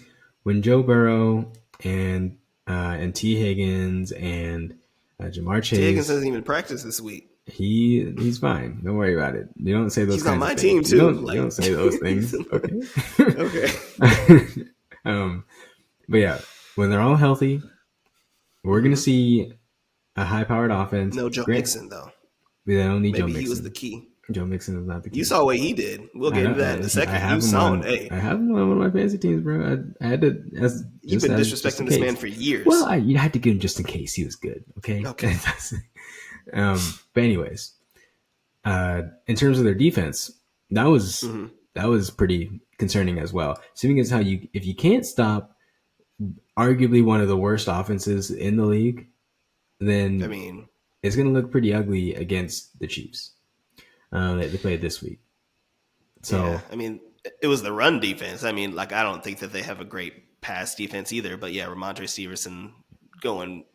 Joe Burrow and T Higgins and Jamar T. Higgins Chase, hasn't even practiced this week. he's fine. Don't worry about it. You don't say those He's on kinds of my things. team too. You don't say those things. Okay. Okay. um, but yeah, when they're all healthy, we're gonna see a high-powered offense. No Joe Grant, Mixon though. we don't need Joe Maybe he was the Mixon. key. Joe Mixon is not the You key. saw what he did. We'll get into that in a I second. have You him saw on. it. Hey, I have him on one of my fantasy teams, bro. I had to you've been disrespecting this man for years. Well, you had to give him just in case he was good. Okay. Okay. But anyways, in terms of their defense, that was pretty concerning as well. Seeing as how if you can't stop arguably one of the worst offenses in the league, then I mean, it's going to look pretty ugly against the Chiefs that they played this week. So, yeah. I mean, it was the run defense. I mean, like I don't think that they have a great pass defense either. But yeah, Ramondre Stevenson going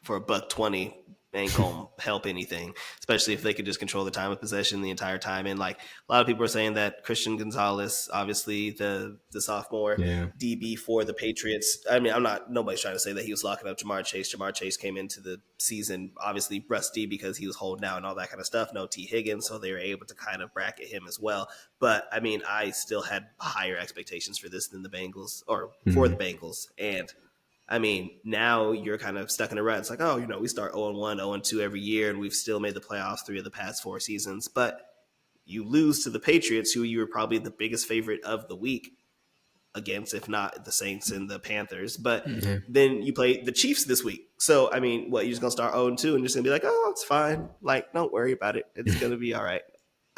for $120 ain't gonna help anything, especially if they could just control the time of possession the entire time. And like a lot of people are saying that Christian Gonzalez, obviously the sophomore yeah. DB for the Patriots. I mean, nobody's trying to say that he was locking up Jamar Chase. Jamar Chase came into the season obviously rusty because he was holding out and all that kind of stuff. No T Higgins, so they were able to kind of bracket him as well. But I mean, I still had higher expectations for this than the Bengals or for the Bengals. And I mean, now you're kind of stuck in a rut. It's like, oh, we start 0-1, 0-2 every year, and we've still made the playoffs 3 of the past 4 seasons. But you lose to the Patriots, who you were probably the biggest favorite of the week against, if not the Saints and the Panthers. But then you play the Chiefs this week. So, I mean, you're just going to start 0-2 and just going to be like, oh, it's fine. Like, don't worry about it. It's going to be all right.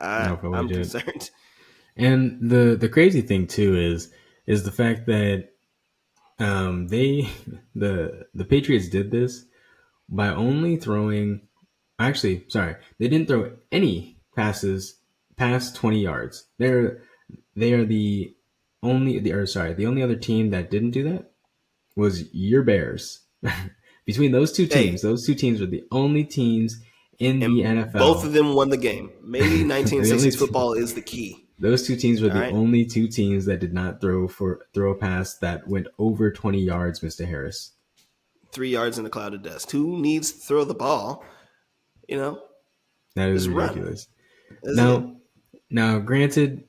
I'm concerned. And the crazy thing, too, is the fact that the Patriots did this by only throwing. Actually, sorry, they didn't throw any passes past 20 yards. They are the only other team that didn't do that was your Bears. Between those two teams, those two teams were the only teams in the NFL. Both of them won the game. Maybe 1960s football is the key. Those two teams were the only two teams that did not throw a pass that went over 20 yards, Mr. Harris. 3 yards in a cloud of dust. Who needs to throw the ball? That is ridiculous. Now, granted,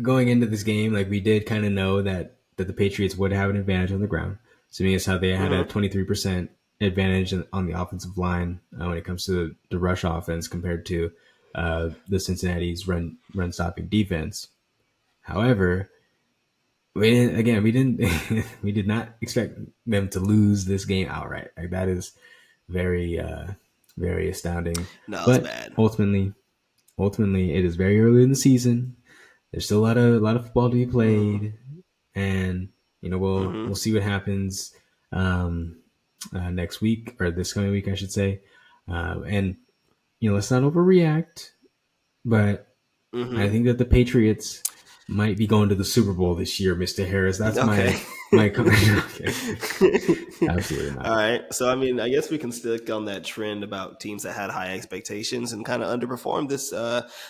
going into this game, like we did kind of know that the Patriots would have an advantage on the ground. Seeing as how they had a 23% advantage on the offensive line when it comes to the rush offense compared to the Cincinnati's run stopping defense. However, we did not expect them to lose this game outright. Like that is very very astounding. No, but it's bad. Ultimately, it is very early in the season. There's still a lot of football to be played, and we'll see what happens next week or this coming week, I should say. And let's not overreact, but I think that the Patriots might be going to the Super Bowl this year, Mr. Harris. That's my comment. Absolutely not. All right. So, I mean, I guess we can stick on that trend about teams that had high expectations and kind of underperformed this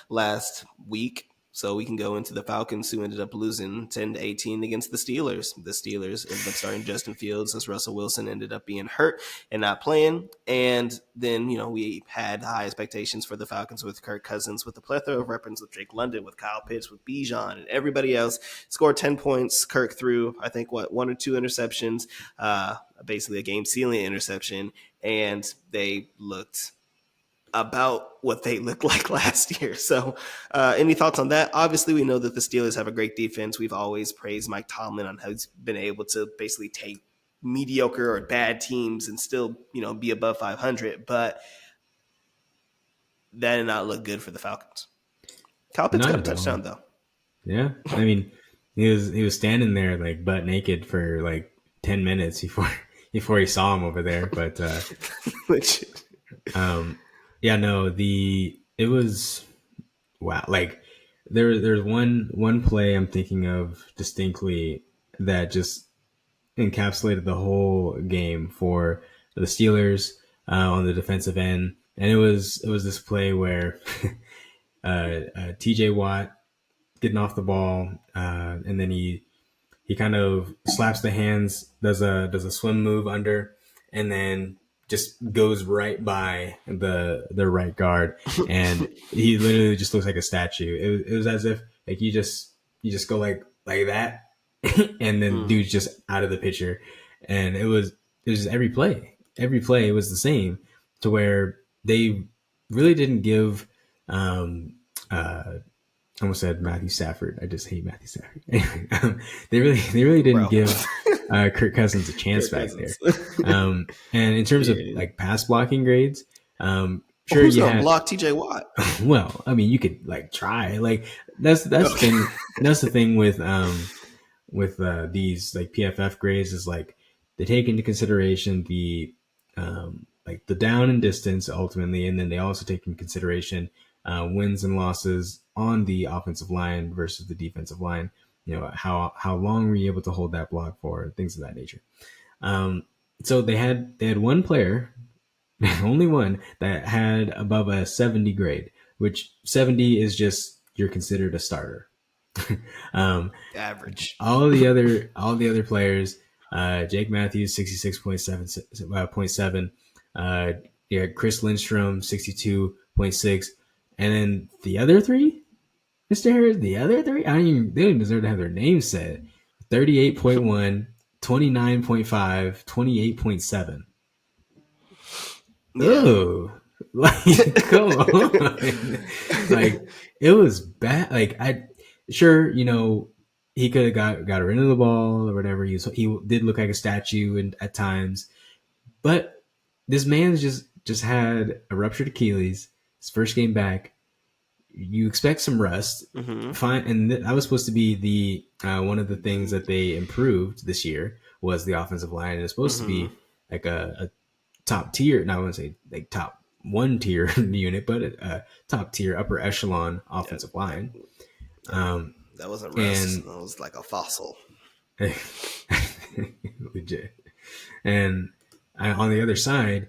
last week. So we can go into the Falcons, who ended up losing 10-18 against the Steelers. The Steelers ended up starting Justin Fields as Russell Wilson ended up being hurt and not playing. And then, we had high expectations for the Falcons with Kirk Cousins, with a plethora of weapons, with Drake London, with Kyle Pitts, with Bijan, and everybody else. Scored 10 points. Kirk threw, I think, 1 or 2 interceptions, basically a game-sealing interception. And they looked about what they looked like last year. So any thoughts on that? Obviously, we know that the Steelers have a great defense. We've always praised Mike Tomlin on how he's been able to basically take mediocre or bad teams and still, be above 500. But that did not look good for the Falcons. Kyle Pitts got a touchdown, though. Yeah. I mean, he was standing there like butt naked for like 10 minutes before he saw him over there. But yeah, no, it was wow. Like there's one play I'm thinking of distinctly that just encapsulated the whole game for the Steelers on the defensive end, and it was this play where T.J. Watt getting off the ball, and then he kind of slaps the hands, does a swim move under, and then just goes right by the right guard, and he literally just looks like a statue. It was as if like you just go like that, and then dude's just out of the picture, and it was just every play it was the same, to where they really didn't give I almost said Matthew Stafford. I just hate Matthew Stafford. Anyway, they really didn't give Kirk Cousins a chance back there. And in terms of like pass blocking grades, sure who's you gonna had block TJ Watt? well, I mean, you could like try. Like that's the thing. That's the thing with these like PFF grades is like they take into consideration the like the down and distance ultimately, and then they also take into consideration wins and losses on the offensive line versus the defensive line. You know, how long were you able to hold that block for, things of that nature. So they had one player, only one, that had above a 70 grade, which 70 is just you're considered a starter. Average. All the other players, Jake Matthews 66.7, yeah, Chris Lindstrom 62.6, and then the other three, Mr. Harris, the other three, they don't even deserve to have their names said. 38.1, 29.5, 28.7. Yeah. Oh, like come on, like it was bad. Like sure, he could have got rid of the ball or whatever. He did look like a statue and at times, but this man's just had a ruptured Achilles. His first game back. You expect some rust. Fine, and that was supposed to be the one of the things that they improved this year was the offensive line. And it's supposed to be like a top tier. Now I wouldn't say like top 1 tier unit, but a top tier upper echelon offensive line. That wasn't rust. That was like a fossil. Legit. And on the other side,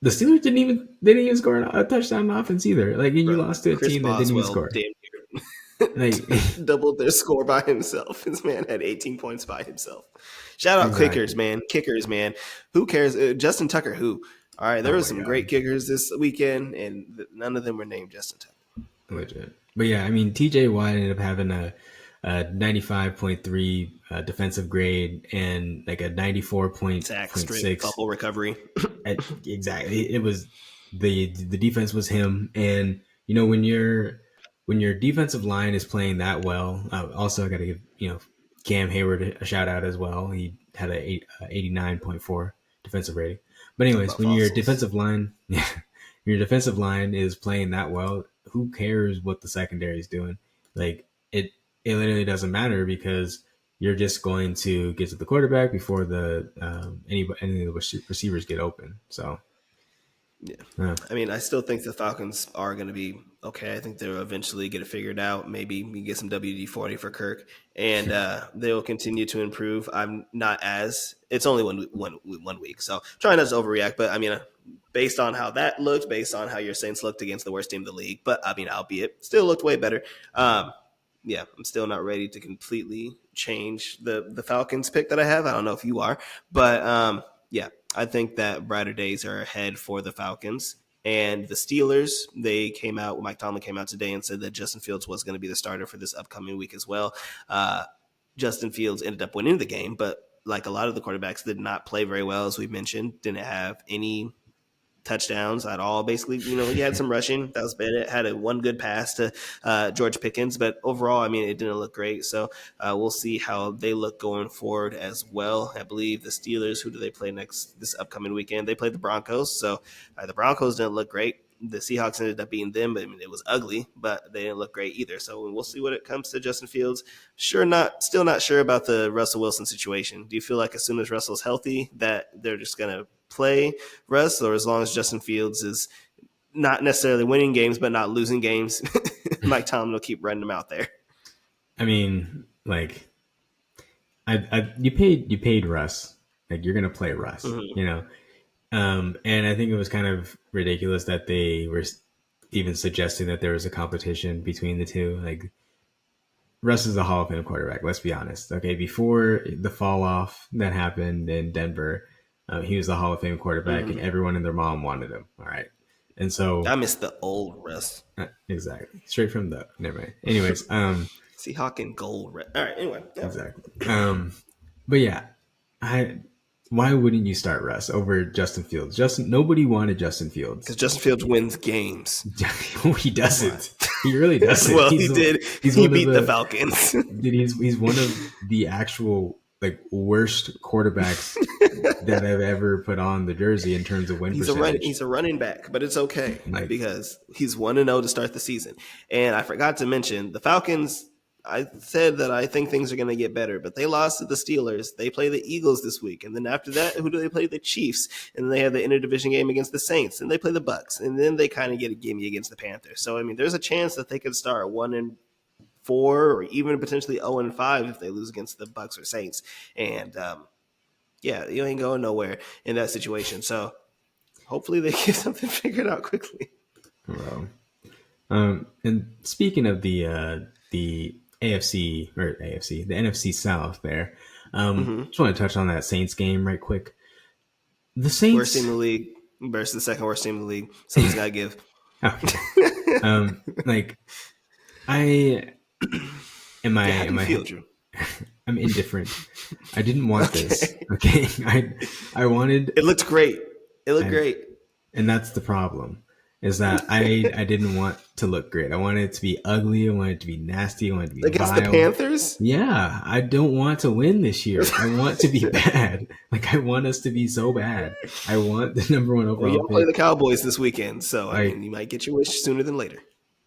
the Steelers didn't even score a touchdown on offense either. Like, and you lost to a team that didn't even score. Like doubled their score by himself. This man had 18 points by himself. Shout out kickers, man. Kickers, man. Who cares? Justin Tucker, who? All right, there were some great kickers this weekend, and none of them were named Justin Tucker. Legit. But yeah, I mean, TJ Watt ended up having a 95.3 defensive grade and like a 94.6 fumble recovery. Exactly. It was the defense was him, and when your defensive line is playing that well. Also, I got to give Cam Hayward a shout out as well. He had a 89.4 defensive rating. But anyways, when your defensive line, your defensive line is playing that well, who cares what the secondary is doing? Like it literally doesn't matter because you're just going to get to the quarterback before any of the receivers get open. So, yeah. I mean, I still think the Falcons are going to be okay. I think they'll eventually get it figured out. Maybe we get some WD-40 for Kirk, and they'll continue to improve. I'm not as – it's only one week, so trying not to overreact. But, I mean, based on how that looked, based on how your Saints looked against the worst team in the league, but, I mean, albeit, still looked way better. Yeah, I'm still not ready to completely change the Falcons pick that I have. I don't know if you are, but yeah, I think that brighter days are ahead for the Falcons. And the Steelers, Mike Tomlin came out today and said that Justin Fields was going to be the starter for this upcoming week as well. Justin Fields ended up winning the game, but like a lot of the quarterbacks did not play very well, as we mentioned, didn't have any touchdowns at all. Basically, he had some rushing. That was bad. It had one good pass to George Pickens, but overall, I mean, it didn't look great. So we'll see how they look going forward as well. I believe the Steelers, who do they play next this upcoming weekend? They play the Broncos. So the Broncos didn't look great. The Seahawks ended up beating them. I mean, it was ugly, but they didn't look great either. So we'll see when it comes to Justin Fields. Still not sure about the Russell Wilson situation. Do you feel like as soon as Russell's healthy that they're just going to play Russ, or as long as Justin Fields is not necessarily winning games but not losing games, Mike Tomlin will keep running them out there? I mean, like, you paid Russ. Like you're gonna play Russ, Mhm. you know. And I think it was kind of ridiculous that they were even suggesting that there was a competition between the two. Like Russ is a Hall of Fame quarterback. Let's be honest. Okay, before the fall off that happened in Denver, he was the Hall of Fame quarterback, and Mhm. everyone and their mom wanted him. All right, and so I miss the old Russ. exactly straight from the never mind. Anyways, Seahawk and gold. All right. Anyway, yeah. exactly. But yeah, I why wouldn't you start Russ over Justin Fields? Nobody wanted Justin Fields. Because Justin Fields wins games. No, he doesn't. He really doesn't. Well, he did. He's He one of beat the the Falcons. dude. He's one of the actual like worst quarterbacks that I've ever put on the jersey in terms of win percentage. He's a running back, but it's okay Like because he's 1-0 to start the season. And I forgot to mention the Falcons. I said that I think things are going to get better, but they lost to the Steelers. They play the Eagles this week, and then after that, who do they play? The Chiefs, and then they have the interdivision game against the Saints, and they play the Bucks, and then they kind of get a gimme against the Panthers. So I mean, there's a chance that they could start 1-4 or even potentially 0-5 if they lose against the Bucks or Saints. And yeah, you ain't going nowhere in that situation. So hopefully they get something figured out quickly. well, and speaking of the AFC or AFC, the NFC South, there, just want to touch on that Saints game right quick. The Saints Worst team in the league versus the second worst team in the league. Something's got to give. Okay. Like I am I Yeah, how do am you I feel, Drew? I'm indifferent. I didn't want this. Okay. I wanted It looked great. It looked great. and that's the problem. Is that I didn't want to look great. I wanted it to be ugly. I wanted it to be nasty. I wanted it to be Against vile. the Panthers? Yeah, I don't want to win this year. I want to be bad. Like I want us to be so bad. I want the number one Well, overall y'all play pick. the Cowboys this weekend, so I Like, mean, you might get your wish sooner than later.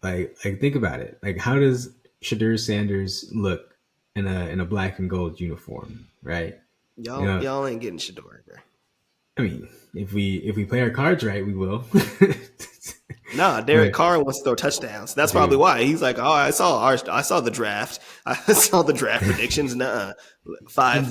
like think about it. Like how does Shadur Sanders look in a black and gold uniform, right? Y'all ain't getting Shador, bro. I mean, if we play our cards right, we will. Nah, Derek But, Carr wants to throw touchdowns. That's probably why he's like, oh, I saw the draft. I saw the draft predictions. Nuh-uh.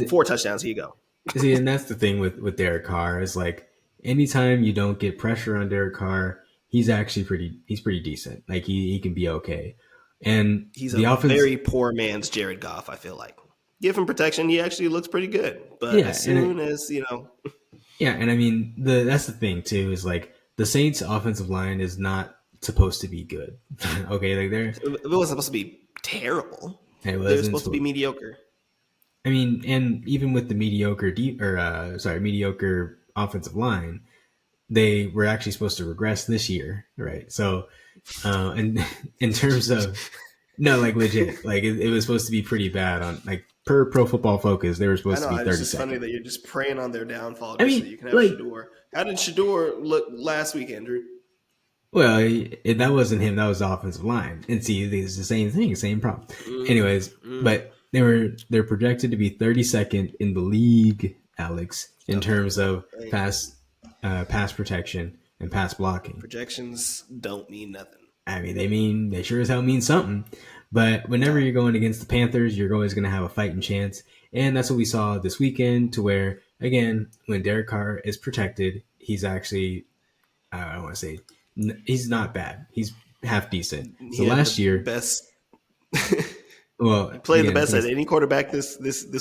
4 touchdowns. Here you go. see, and that's the thing with Derek Carr is like anytime you don't get pressure on Derek Carr, he's pretty decent. Like he can be okay. And He's the a offense, very poor man's Jared Goff, I feel like. Give him protection, he actually looks pretty good. But yeah, as soon as, yeah, and I mean that's the thing too is like the Saints' offensive line is not supposed to be good. Okay, like it wasn't supposed to be terrible. it They were supposed to be mediocre. I mean, and even with the mediocre offensive line, they were actually supposed to regress this year, right? So, and in terms of no, like legit, like it was supposed to be pretty bad on like per Pro Football Focus, they were I supposed know, to be it's 30 just funny seconds. that you're just preying on their downfall I just so mean, you can have like, Shador. How did Shador look last week, Andrew? well, that wasn't him. That was the offensive line. And see, it's the same thing, same problem. Anyways, but they're projected to be 32nd in the league, Alex, in terms of pass protection and pass blocking. Projections don't mean nothing. I mean, they sure as hell mean something. But whenever you're going against the Panthers, you're always going to have a fighting chance. And that's what we saw this weekend to where, again, when Derek Carr is protected, he's actually, I don't want to say, he's not bad. He's half decent. So last year, best well, played again, the best at any quarterback this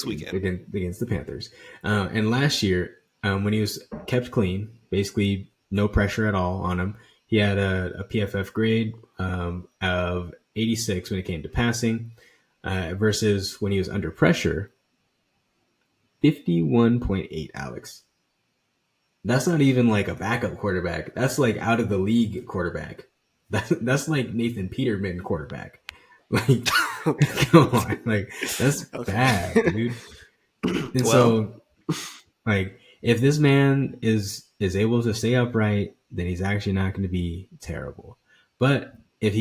weekend. against the Panthers. And last year, when he was kept clean, basically no pressure at all on him, he had a PFF grade of 86 when it came to passing, versus when he was under pressure, 51.8, Alex. That's not even like a backup quarterback. That's like out of the league quarterback. That's like Nathan Peterman quarterback. Like, come on, like that's bad, dude. And so, like, if this man is able to stay upright, then he's actually not going to be terrible. But if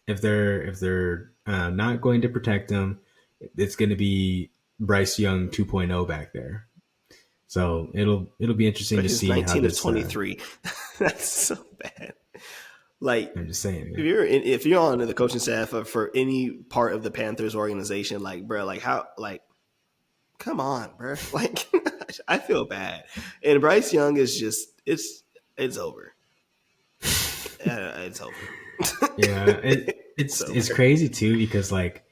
they're not going to protect him, it's going to be Bryce Young 2.0 back there. So it'll be interesting to see 19 how this. 23. That's so bad. Like, I'm just saying, if you're on the coaching staff for any part of the Panthers organization, like, bro, like how, like, Come on, bro. Like, I feel bad. And Bryce Young is just it's over. It's over. Yeah, It's it's over. crazy too because like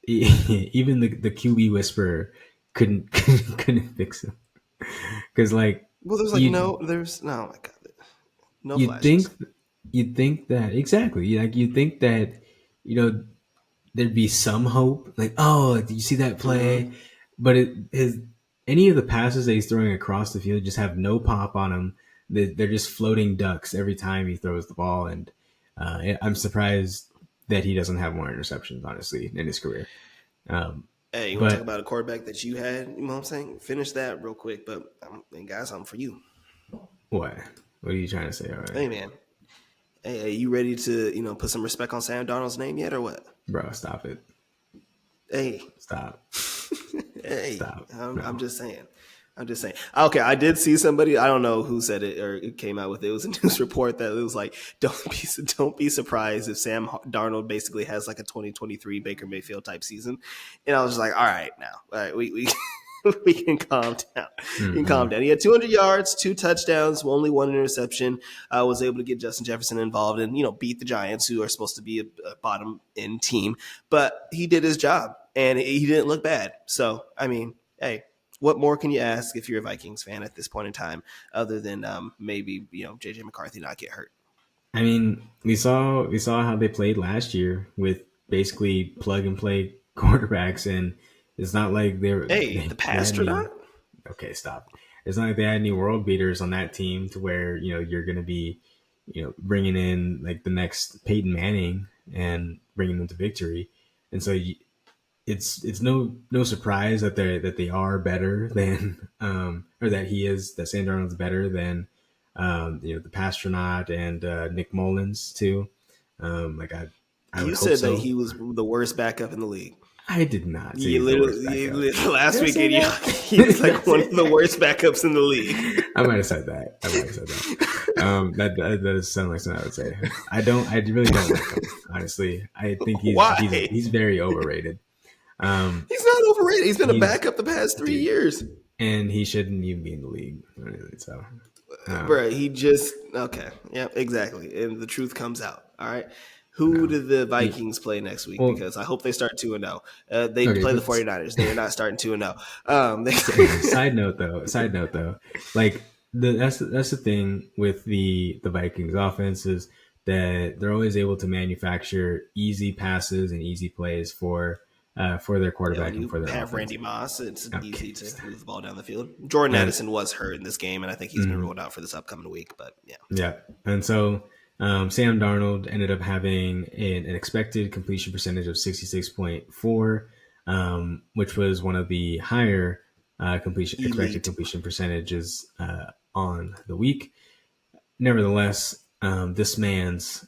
even the QB whisperer couldn't fix him because like Well, there's like you there's no, oh my god, no you'd think flashes. you'd think that exactly like you'd think that you know there'd be some hope like oh did you see that play, Mm-hmm. but his any of the passes that he's throwing across the field just have no pop on them. They're just floating ducks every time he throws the ball, and I'm surprised that he doesn't have more interceptions honestly in his career. Um, Hey, you want to talk but about a quarterback that you had? You know what I'm saying? Finish that real quick. But and guys, I'm for you. what? What are you trying to say? All right, Hey, man. Hey, you ready to put some respect on Sam Darnold's name yet, or what? bro, stop it. Hey, Stop. hey, Stop. I'm No. just saying. I'm just saying. Okay, I did see somebody. I don't know who said it or it came out with it. It was a news report that it was like, don't be surprised if Sam Darnold basically has like a 2023 Baker Mayfield type season. And I was just like, all right, now, all right, we we can calm down. You can calm Mm-mm. down. He had 200 yards, 2 touchdowns, only 1 interception. Was able to get Justin Jefferson involved and beat the Giants, who are supposed to be a bottom end team. But he did his job and he didn't look bad. So I mean, hey, what more can you ask if you're a Vikings fan at this point in time, other than maybe JJ McCarthy not get hurt? I mean, we saw how they played last year with basically plug and play quarterbacks, and it's not like Hey, the they had any. Pastronaut. Okay, stop. It's not like they had any world beaters on that team to where you're going to be bringing in like the next Peyton Manning and bringing them to victory, and so it's no surprise that they are better than or that Sam Darnold's better than the Pastronaut and Nick Mullins too. Like I would You hope said that so. he was the worst backup in the league. I did not say he's the worst backup. Last Did I say weekend, that? he was Did I like one say of the that? worst backups in the league. I might have said that. I might have said that. That does sound like something I would say. I don't. I really don't like him. Honestly, I think Why? he's very overrated. Um, He's not overrated. He's been a he's backup the past 3 dude, years. and he shouldn't even be in the league. So, um, Bro, he just okay. Yeah, exactly. And the truth comes out. All right. Who no. do the He, Vikings play next week? well, Because I hope they start 2-0. They okay. play the 49ers. They are not starting 2-0. Side note though. Side note though. Like that's the thing with the Vikings offense is that they're always able to manufacture easy passes and easy plays for their Yeah, when quarterback and you for their have offense. Randy Moss, it's Okay. easy to move the ball down the field. Jordan And Addison was hurt in this game, and I think he's been mhm. ruled out for this upcoming week. But yeah. Yeah. And so Sam Darnold ended up having an expected completion percentage of 66.4, which was one of the higher expected Elite. completion percentages on the week. Nevertheless, this man's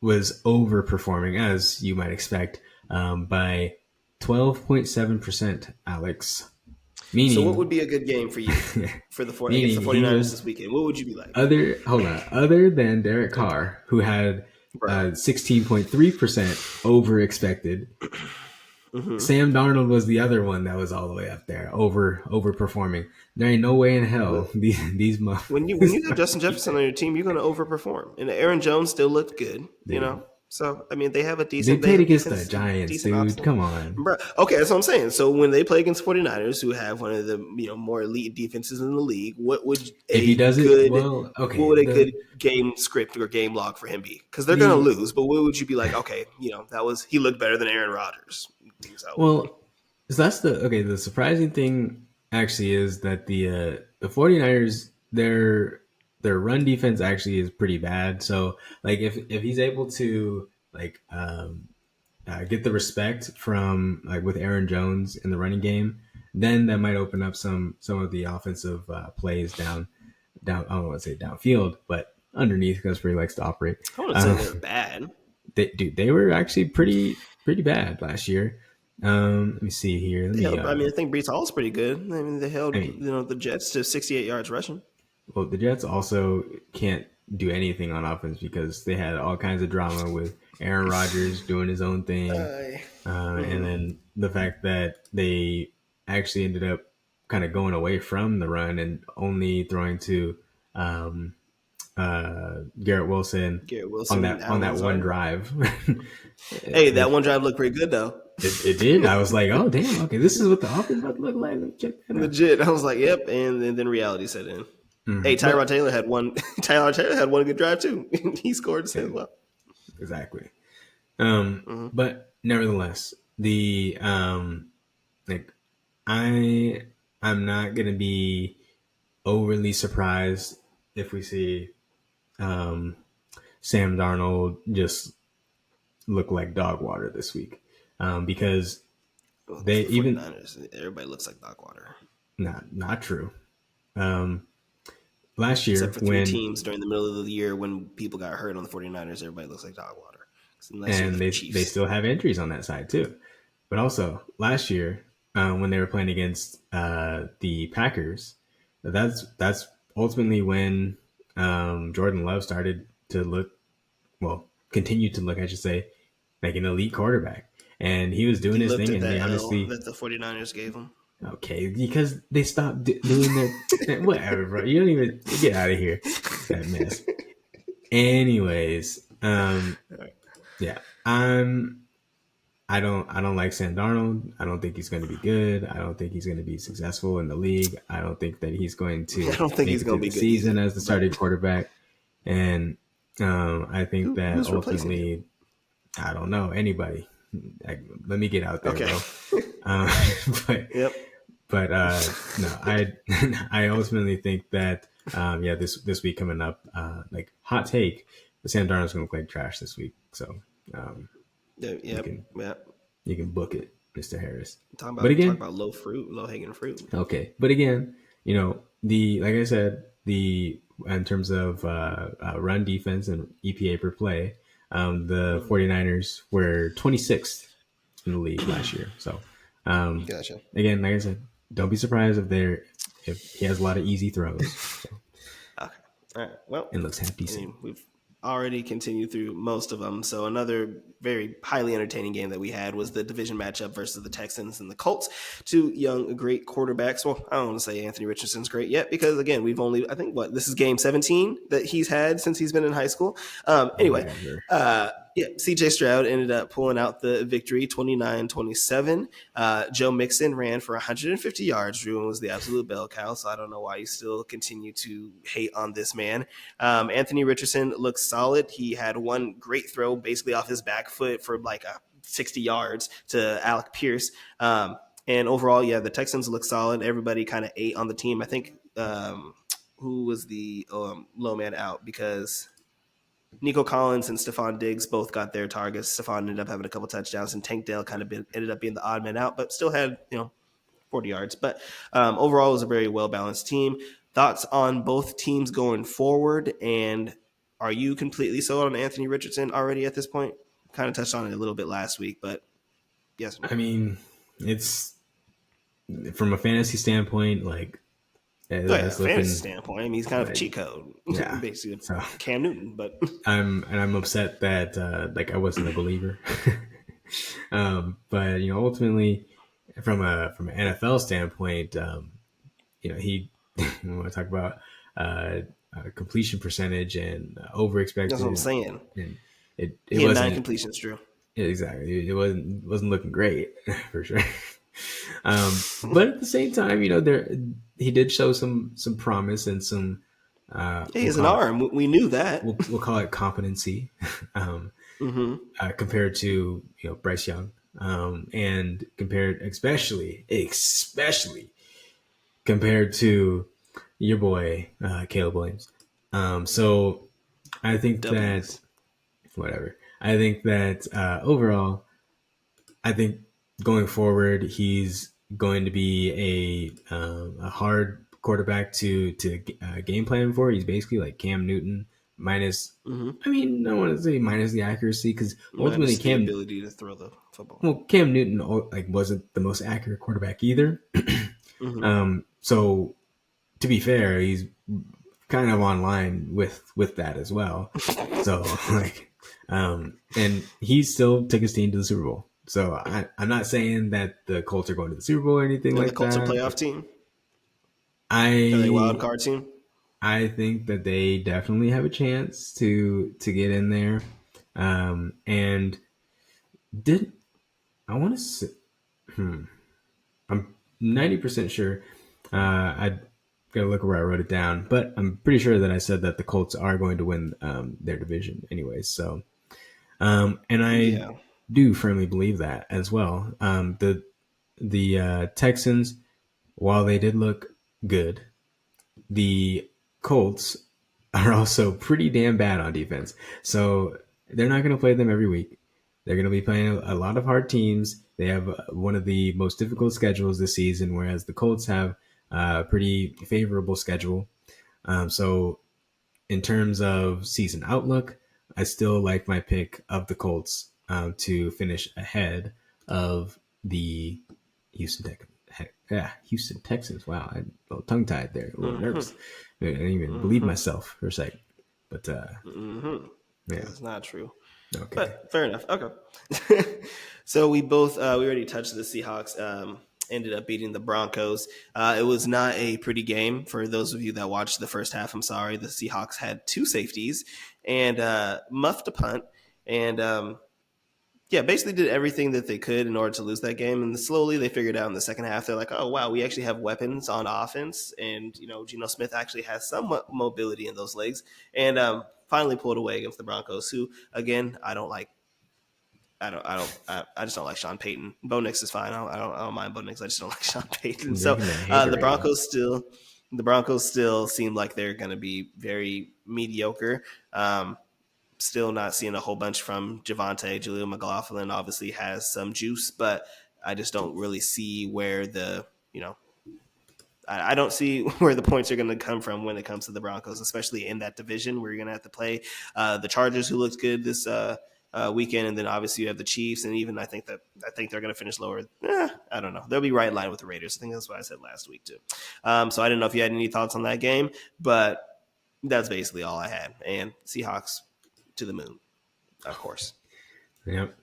was overperforming, as you might expect, by 12.7%, Alex. So what would Meaning, be a good game for you for the against the meaning he 49ers was this weekend? What would you be like? other than Derek Carr, who had Bro. 16.3% over expected. Mm-hmm. Sam Darnold was the other one that was all the way up there, overperforming. There ain't no way in hell these When you have Justin Jefferson on your team, you're going to overperform. And Aaron Jones still looked good, dude. So I mean, they have They they played have against the defense, Giants, decent dude. option. Come on. Bro, okay, that's what I'm saying. So when they play against 49ers, who have one of the more elite defenses in the league, If he does it well, what okay. would a good game script or game log for him be? Because they're going to The lose, but what would you be like? Okay, he looked better than Aaron Rodgers. So well, so that's the surprising thing actually is that the 49ers their run defense actually is pretty bad. So like if he's able to like get the respect from like with Aaron Jones in the running game, then that might open up some of the offensive plays down. I don't want to say downfield, but underneath because where he likes to operate. I wouldn't say Um, they're bad. they were actually pretty bad last year. Let me see here. Let They me held, I mean, I think Brees Hall's pretty good. I mean, they I held mean, the Jets to 68 yards rushing. well, the Jets also can't do anything on offense because they had all kinds of drama with Aaron Rodgers doing his own thing, and Mhm. then the fact that they actually ended up kind of going away from the run and only throwing to um, Garrett Wilson Garrett on Wilson, that Alan one Lazard. drive. Hey, that Which one drive looked pretty good though. it did. I was like, oh damn, okay, this is what the offense about to look like. Let me check that out. Legit. I was like, yep. And then reality set in. Hey, Tyrod Taylor had one. Tyrod Taylor had one good drive too. He scored as well. Exactly. But nevertheless, the like I'm not gonna be overly surprised if we see Sam Darnold just look like dog water this week, because they The even 49ers, everybody looks like dog water. not true. Last year Except for three when teams during the middle of the year when people got hurt on the 49ers, everybody looks like dog water. Unless you're and the they Chiefs. still have injuries on that side too. But also last year, when they were playing against the Packers, that's ultimately when Jordan Love started to continue to look, I should say, like an elite quarterback. And he was doing He his looked thing, at and they that L honestly, that the 49ers gave him. okay, because they stopped doing their whatever, bro. You don't even get out of here. That mess. Anyways, yeah, I don't like Sam Darnold. I don't think he's going to be good. I don't think he's going to be successful in the league. I don't think that he's going to I don't think make he's it going through to be the good season either, as the starting quarterback. And I think that who's replacing him? ultimately, I don't know anybody. Let me get out there, Okay. bro. But Yep. but no, I ultimately think that this week coming up, like hot take, the Sam Darnold's going to look like trash this week. So Yep. you can book it, Mr. Harris. Talk But about again, low hanging fruit. okay. But again, like I said, in terms of run defense and EPA per play, the 49ers were 26th in the league last year. So Gotcha. again, like I said, don't be surprised if he has a lot of easy throws. So, Okay. All right. Well, and looks half I decent. mean, we've already continued through most of them. So another very highly entertaining game that we had was the division matchup versus the Texans and the Colts. Two young, great quarterbacks. Well, I don't want to say Anthony Richardson's great yet because, again, I think this is game 17 that he's had since he's been in high school. Anyway, CJ Stroud ended up pulling out the victory 29-27. Joe Mixon ran for 150 yards. Drew was the absolute bell cow, so I don't know why you still continue to hate on this man. Anthony Richardson looks solid. He had one great throw basically off his back foot for like 60 yards to Alec Pierce. And overall, the Texans look solid. Everybody kind of ate on the team. I think who was the low man out because Nico Collins and Stephon Diggs both got their targets. Stephon ended up having a couple touchdowns, and Tank Dell ended up being the odd man out, but still had 40 yards. But overall, it was a very well-balanced team. Thoughts on both teams going forward, and are you completely sold on Anthony Richardson already at this point? Kind of touched on it a little bit last week, but yes or no? I mean, it's from a fantasy standpoint, like fantasy standpoint. I mean, he's kind of a cheat code, basically. So, Cam Newton, but I'm upset that I wasn't a believer. But ultimately, from an NFL standpoint, he we want to talk about completion percentage and over expected. That's what I'm saying. And he had 9 completions, Drew. Exactly, it wasn't looking great for sure. But at the same time, he did show some promise and some. He has an arm. We knew that. We'll call it competency, compared to Bryce Young, and compared especially compared to your boy Caleb Williams. So I think that whatever. I think that overall, I think going forward, he's going to be a hard quarterback to game plan for. He's basically like Cam Newton minus. I mean, I don't want to say minus the accuracy because ultimately the ability to throw the football. Well, Cam Newton wasn't the most accurate quarterback either. So to be fair, he's kind of on line with that as well. So and he still took his team to the Super Bowl. So I'm not saying that the Colts are going to the Super Bowl or anything And the like Colts are that. playoff team. Are they a wild I card team? I think that they definitely have a chance to get in there. And did I want to say, I'm 90% sure. I gotta look where I wrote it down, but I'm pretty sure that I said that the Colts are going to win their division anyways. So, and I Yeah. do firmly believe that as well. The Texans, while they did look good, the Colts are also pretty damn bad on defense. So they're not going to play them every week. They're going to be playing a lot of hard teams. They have one of the most difficult schedules this season, whereas the Colts have a pretty favorable schedule. So in terms of season outlook, I still like my pick of the Colts to finish ahead of the Houston Texans. Houston Texans. Wow, I'm a little tongue tied there, a little nervous. I didn't even believe myself for a second. But This yeah, is not true. okay. But fair enough. Okay. So we already touched the Seahawks. Ended up beating the Broncos. It was not a pretty game for those of you that watched the first half. I'm sorry. The Seahawks had two safeties and muffed a punt. And yeah, basically did everything that they could in order to lose that game. And slowly they figured out in the second half, they're like, oh, wow, we actually have weapons on offense. And, Geno Smith actually has some mobility in those legs. And finally pulled away against the Broncos, who, again, I don't like. I just don't like Sean Payton. Bo Nix is fine. I don't mind Bo Nix. I just don't like Sean Payton. You're So gonna hate the right now. Broncos still seem like they're going to be very mediocre. Still not seeing a whole bunch from Javante. Julian McLaughlin obviously has some juice, but I just don't really see where I don't see where the points are going to come from when it comes to the Broncos, especially in that division where you're going to have to play the Chargers, who looked good this weekend, and then obviously you have the Chiefs, and even I think they're going to finish lower. I don't know. They'll be right in line with the Raiders. I think that's what I said last week too. So I didn't know if you had any thoughts on that game, but that's basically all I had. And Seahawks to the moon, of course. Yep.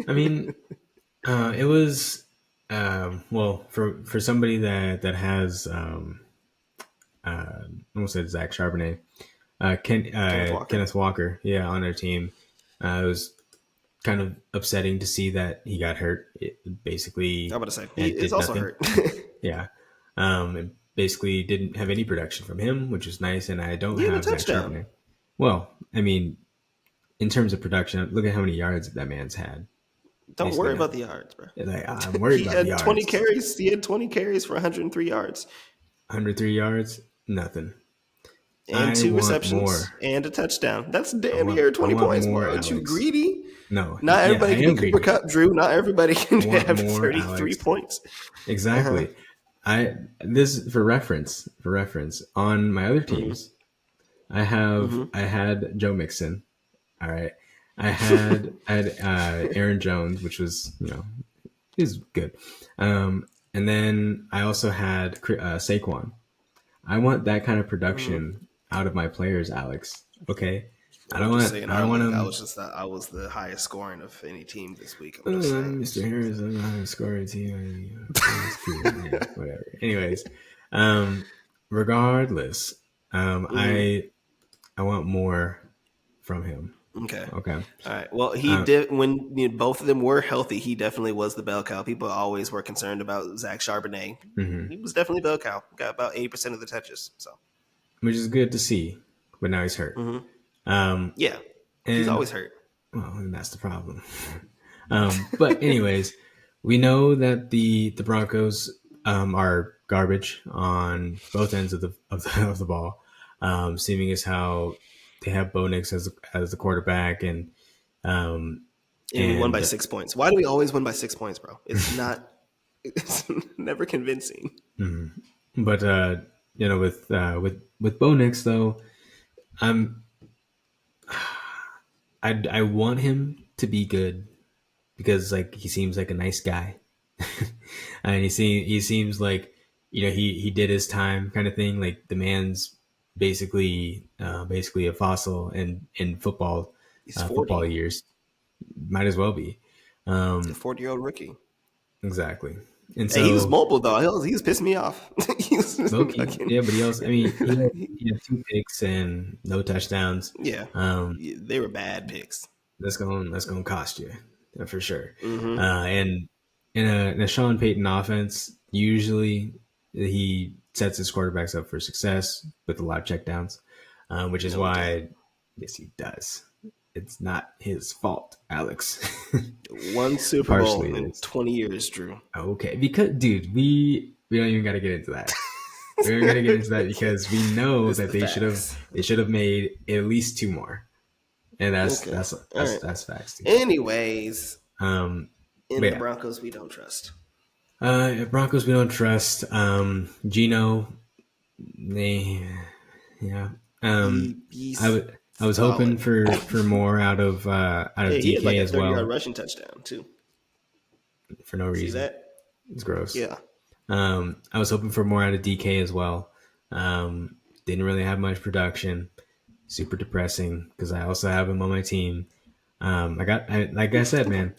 I mean, it was well for somebody that has I almost said Zach Charbonnet, Kenneth Walker, yeah, on their team. It was kind of upsetting to see that he got hurt. It basically, I'm about to say he and is did also nothing. hurt. Yeah, and basically didn't have any production from him, which was nice. And I don't He had a have Zach touchdown. Charbonnet. Well, I mean, in terms of production, look at how many yards that man's had. Don't Basically, worry not. about the yards, bro. Like, I'm worried He about the had 20 yards. carries. He had 20 carries for 103 yards 103 yards, nothing. and I two want receptions more. and a touchdown. That's I damn want near I 20 want points, more, bro. Aren't you Alex. greedy? No, Not yeah, I everybody can be am Cooper greedy. Cup, Drew. Not everybody I can want have more, 33 Alex. points. Exactly. I this for reference. For reference, on my other teams, I had Joe Mixon. All right. I had Aaron Jones, which was he was good. And then I also had Saquon. I want that kind of production out of my players, Alex. Okay. Well, just so you I know, don't want look, them. I was the highest scoring of any team this week. I'm just saying. Mr. Harris, I'm not a scoring team. That's cool. Yeah, whatever. Anyways, regardless, I want more from him. Okay. Okay. All right. Well, he did when both of them were healthy. He definitely was the bell cow. People always were concerned about Zach Charbonnet. He was definitely bell cow. Got about 80% of the touches. So Which is good to see, but now he's hurt. yeah, he's And always hurt. well, and that's the problem. But anyways, we know that the Broncos are garbage on both ends of the ball. Seeming as how they have Bo Nix as the quarterback, and And we won by and 6 points. Why do we always win by 6 points, bro? It's not. It's never convincing. but with Bo Nix though, I'm I want him to be good because like he seems like a nice guy, and he seems like he did his time kind of thing. Like the man's basically a fossil in He's football 40. years. Might as well be. He's a 40-year-old rookie. Exactly. And Hey, he was so mobile though. He was pissing me off. He was Loki, fucking, yeah, but he also, I mean, he had 2 picks and no touchdowns. yeah. Um, They were bad picks. that's gonna cost you for sure. Mm-hmm. And in a Sean Payton offense, usually he sets his quarterbacks up for success with a lot of checkdowns, which is No, he doesn't. why, yes, he does. It's not his fault, Alex. One Super Bowl Partially it in is. 20 years, Drew. Okay, because dude, we don't even got to get into that. We don't got to get into that because we know It's that the facts. they should have made at least 2 more, and Okay. All right. that's facts too. Anyways, Um, in but the yeah, Broncos, we don't trust. Broncos we don't trust. Gino, they, yeah. I He's would. I was hoping solid. for more out of Hey, he had like DK a as 30-yard well rushing touchdown too. for no See reason. that? It's gross. Yeah. I was hoping for more out of DK as well. Didn't really have much production. Super depressing because I also have him on my team. Like I said, man,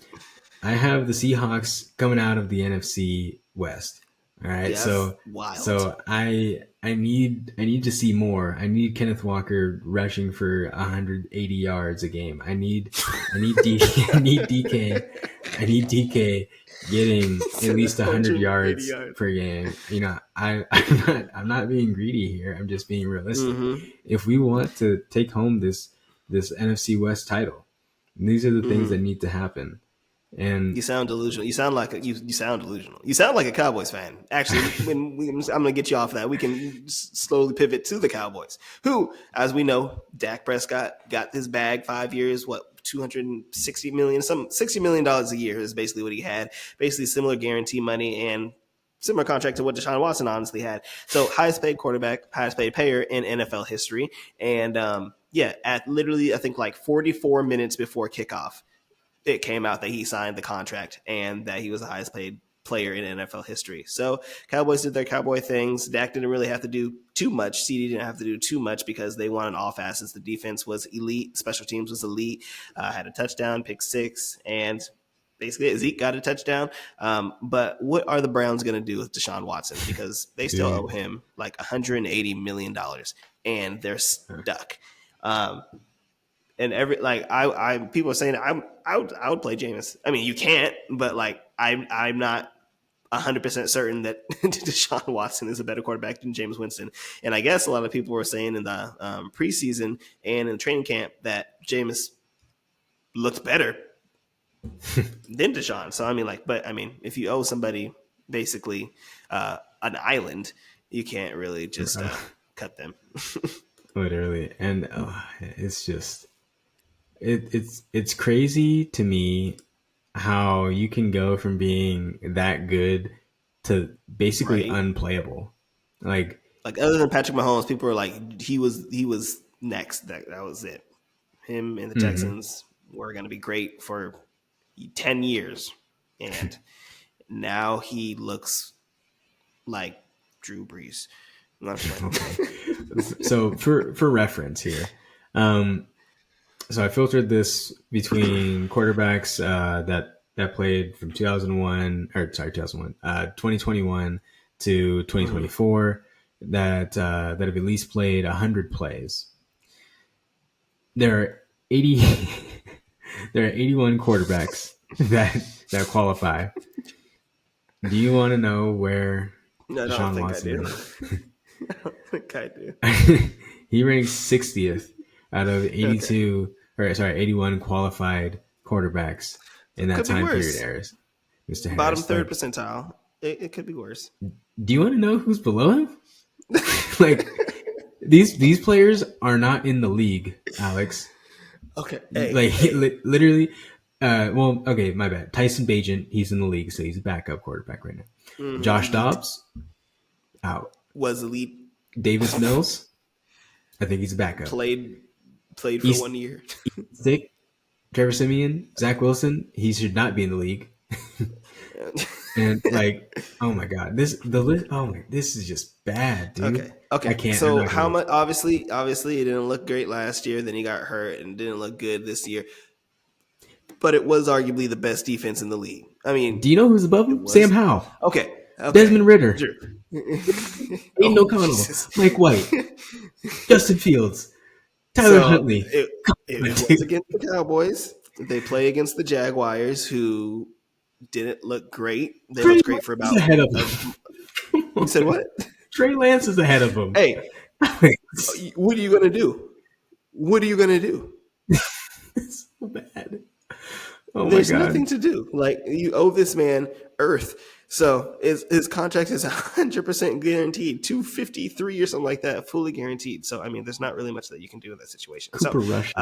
I have the Seahawks coming out of the NFC West. All right, Yeah, that's so wild. I need to see more. I need Kenneth Walker rushing for 180 yards a game. I need I need DK I need DK getting at least 100 180 yards yards. per game. You know, I'm not being greedy here. I'm just being realistic. Mm-hmm. If we want to take home this NFC West title, these are the things Mm-hmm. that need to happen. And You sound delusional. You sound like you sound delusional. You sound like a Cowboys fan. Actually, I'm going to get you off that. We can slowly pivot to the Cowboys, who, as we know, Dak Prescott got his bag 5 years. What, 260 million, some $60 million a year is basically what he had. Basically, similar guarantee money and similar contract to what Deshaun Watson honestly had. So, highest paid quarterback, highest paid player in NFL history, and yeah, at literally I think like 44 minutes before kickoff, it came out that he signed the contract and that he was the highest paid player in NFL history. So Cowboys did their Cowboy things. Dak didn't really have to do too much. CD didn't have to do too much because they won on all facets. The defense was elite. Special teams was elite. Had a touchdown, pick six, and basically Zeke got a touchdown. But what are the Browns going to do with Deshaun Watson? Because they still owe dude, him like $180 million and they're stuck. And every like I people are saying I would play Jameis. I mean, you can't, but like I'm not 100% certain that Deshaun Watson is a better quarterback than Jameis Winston. And I guess a lot of people were saying in the preseason and in training camp that Jameis looked better than Deshaun. So I mean, like, but I mean, if you owe somebody basically an island, you can't really just cut them. literally, and it's just it's crazy to me how you can go from being that good to basically Right. unplayable. Like, Like other than Patrick Mahomes, people were like he was next. That was it. Him and the mhm. Texans were going to be great for 10 years, and now he looks like Drew Brees. I'm just playing. Okay. So for reference here, um, so I filtered this between quarterbacks that played from 2001 or sorry 2001 2021 to Mhm. 2024 that have at least played 100 plays. There are 80 there are 81 quarterbacks that qualify. Do you want to know where No, I don't Deshaun think I Watson do. ranks? I don't think I do. He ranks 60th out of Okay, 82 or sorry 81 qualified quarterbacks so in it that could be time period, worse. Mr. Bottom Harris. third Like, percentile. It could be worse. do you want to know who's below him? Like, these players are not in the league, Alex. Okay. Hey, Like, hey. literally. Well, okay, my bad. Tyson Bagent, he's in the league, so he's a backup quarterback right now. Josh Elite Dobbs, out. was elite. Davis Mills, I think he's a backup. Played for East 1 year. Stick, Trevor Simeon, Zach Wilson, he should not be in the league. And like, oh my god, the list. Oh my, this is just bad, dude. Okay. I Okay. can't. I'm So not how gonna. much? Obviously, it didn't look great last year. Then he got hurt and didn't look good this year. but it was arguably the best defense in the league. I mean, Do you know who's above it him? was Sam Howell, okay. Desmond Ritter, Drew. Aiden O'Connell, Mike White, Justin Fields, Tyler So Huntley. it was against the Cowboys. They play against the Jaguars, who didn't look great. They Trey looked great Lance for is about. ahead of him. You said what? Trey Lance is ahead of him. Hey, what are you gonna do? What are you gonna do? It's so bad. Oh There's my God. nothing to do. Like, you owe this man earth. So his contract is 100% guaranteed, 253 or something like that, fully guaranteed. So I mean, there's not really much that you can do in that situation. Cooper Rush.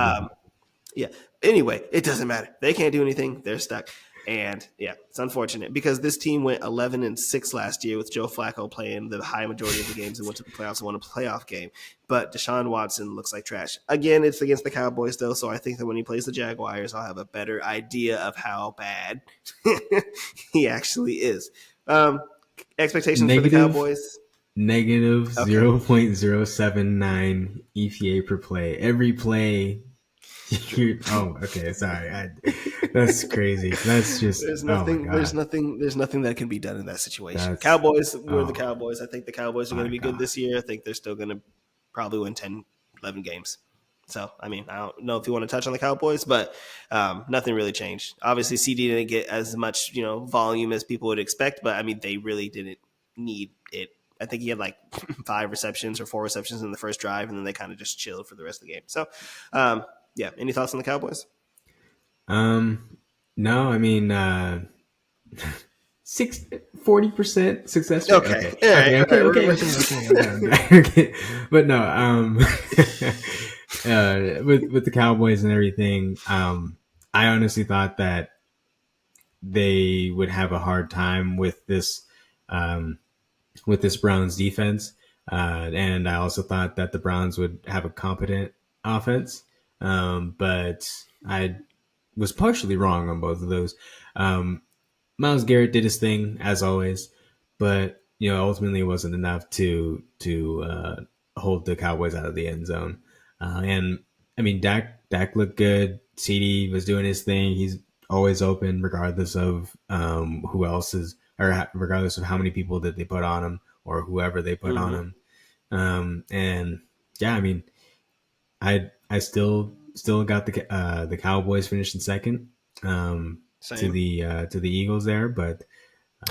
Yeah. Anyway, it doesn't matter. They can't do anything. They're stuck. And yeah, it's unfortunate because this team went 11-6 last year with Joe Flacco playing the high majority of the games and went to the playoffs and won a playoff game. But Deshaun Watson looks like trash. Again, it's against the Cowboys though, so I think that when he plays the Jaguars, I'll have a better idea of how bad he actually is. Expectations for the Cowboys? Negative Okay. 0.079 EPA per play. Every play. Oh, okay. Sorry. That's crazy. That's just there's nothing. Oh my God. There's nothing that can be done in that situation. That's, Cowboys were the Cowboys. I think the Cowboys are going to be good God. this year. I think they're still going to probably win 10, 11 games. So, I mean, I don't know if you want to touch on the Cowboys, but nothing really changed. Obviously, CD didn't get as much, volume as people would expect, but I mean, they really didn't need it. I think he had like 5 receptions or 4 receptions in the first drive, and then they kind of just chilled for the rest of the game. So, yeah. Any thoughts on the Cowboys? No, I mean, 40% success rate. Okay. Okay. But no, with the Cowboys and everything, I honestly thought that they would have a hard time with this Browns defense, and I also thought that the Browns would have a competent offense, but I was partially wrong on both of those. Myles Garrett did his thing as always, but ultimately it wasn't enough to hold the Cowboys out of the end zone. And I mean, Dak looked good. CD was doing his thing. He's always open, regardless of who else is, or regardless of how many people that they put on him or whoever they put on him. And yeah, I mean, I still got the Cowboys finishing second to the Eagles there, but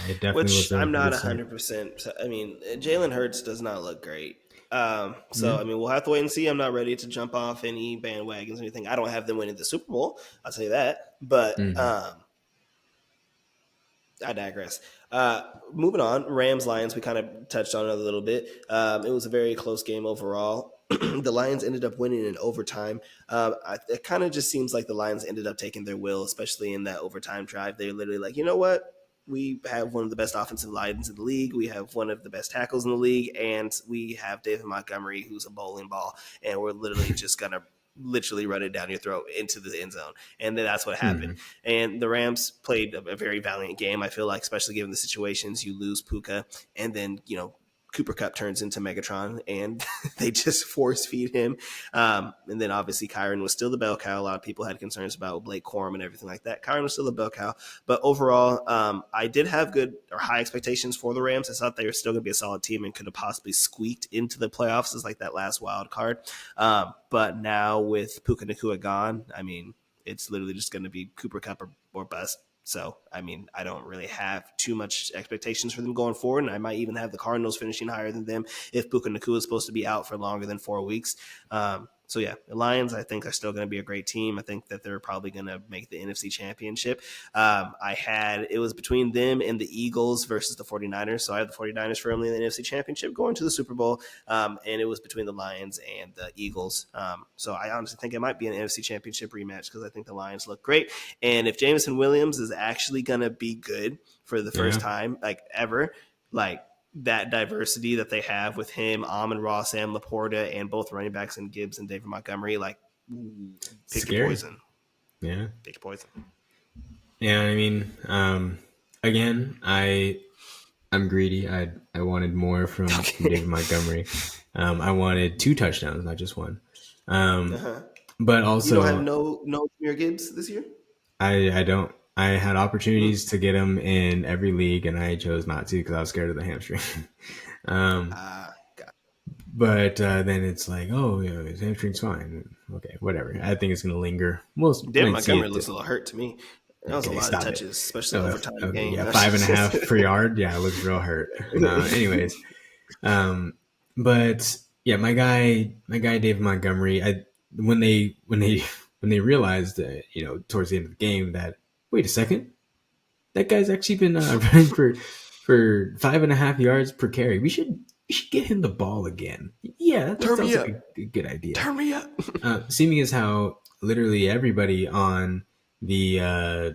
it definitely was. I'm not 100%. I mean, Jalen Hurts does not look great. I mean, we'll have to wait and see. I'm not ready to jump off any bandwagons or anything. I don't have them winning the Super Bowl. I'll tell you that. But I digress. Moving on, Rams-Lions, we kind of touched on it a little bit. It was a very close game overall. The Lions ended up winning in overtime. It kind of just seems like the Lions ended up taking their will, especially in that overtime drive. They're literally like, you know what? We have one of the best offensive lines in the league. We have one of the best tackles in the league. And we have David Montgomery, who's a bowling ball. And we're literally just going to run it down your throat into the end zone. And then that's what happened. And the Rams played a very valiant game, I feel like, especially given the situations. You lose Puka, and then, Cooper Kupp turns into Megatron, and they just force feed him. And then obviously Kyron was still the bell cow. A lot of people had concerns about Blake Corum and everything like that. Kyron was still the bell cow. But overall, I did have good or high expectations for the Rams. I thought they were still going to be a solid team and could have possibly squeaked into the playoffs as like that last wild card. But now with Puka Nacua gone, I mean, it's literally just going to be Cooper Kupp or bust. So, I mean, I don't really have too much expectations for them going forward, and I might even have the Cardinals finishing higher than them if Puka Nacua is supposed to be out for longer than 4 weeks. So, yeah, the Lions, I think, are still going to be a great team. I think that they're probably going to make the NFC Championship. It was between them and the Eagles versus the 49ers. So I have the 49ers firmly in the NFC Championship going to the Super Bowl. And it was between the Lions and the Eagles. So I honestly think it might be an NFC Championship rematch because I think the Lions look great. And if Jameson Williams is actually going to be good for the first time, like ever, like, that diversity that they have with him, Amon-Ra, Sam Laporta, and both running backs and Gibbs and David Montgomery, like, pick your poison. Yeah. Pick your poison. Yeah, I mean, again, I'm greedy. I wanted more from David Montgomery. I wanted 2 touchdowns, not just 1. But also, you don't have no Jahmyr Gibbs this year? I don't. I had Mm. opportunities to get him in every league, and I chose not to because I was scared of the hamstring. um, Got but then it's like, oh, his hamstring's fine. Okay, whatever. I think it's gonna linger. We'll David wait and see Montgomery it. looks a little hurt to me. That was a Okay, lot of stop it. touches, especially No, overtime okay, game. yeah, 5.5 per yard. Yeah, it looks real hurt. No, anyways, um, but yeah, my guy David Montgomery. When they realized towards the end of the game that wait a second, that guy's actually been running for 5.5 yards per carry. We should get him the ball again. Yeah, that Turn me sounds like up. a good idea. Turn me up. Seeming as how literally everybody the uh,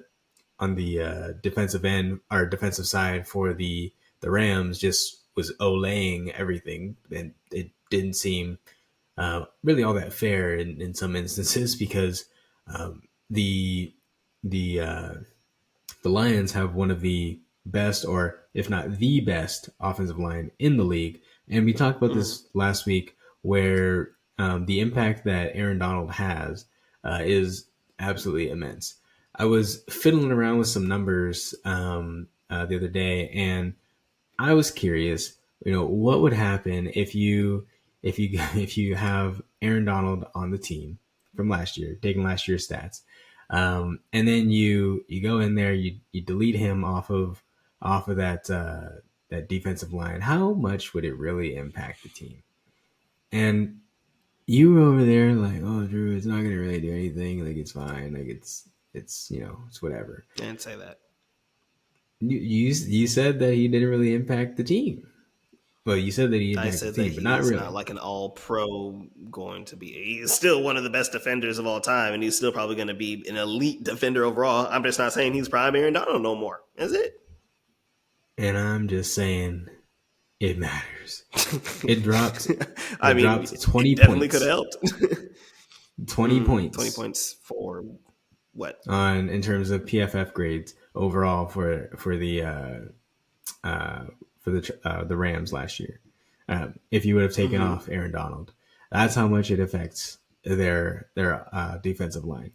on the defensive end or defensive side for the Rams just was olaying everything, and it didn't seem really all that fair in some instances because the the uh, the Lions have one of the best, or if not the best, offensive line in the league. And we talked about Mm. this last week, where the impact that Aaron Donald has is absolutely immense. I was fiddling around with some numbers the other day, and I was curious, what would happen if you have Aaron Donald on the team from last year, taking last year's stats, and then you go in there, you delete him off of that defensive line. How much would it really impact the team? And you were over there like, oh, Drew, it's not gonna really do anything. Like it's fine. Like it's whatever. And say that. You said that he didn't really impact the team. Well, you said that he I impacted said the that team, but not he's not really. like an all pro going to be. He's still one of the best defenders of all time, and he's still probably going to be an elite defender overall. I'm just not saying he's prime Aaron Donald no more. Is it? And I'm just saying it matters. It dropped I it mean, dropped 20 it definitely could have points. helped. 20 20 points points for what? on in terms of PFF grades overall uh, for the Rams last year. If you would have taken Mm-hmm. off Aaron Donald, that's how much it affects their defensive line.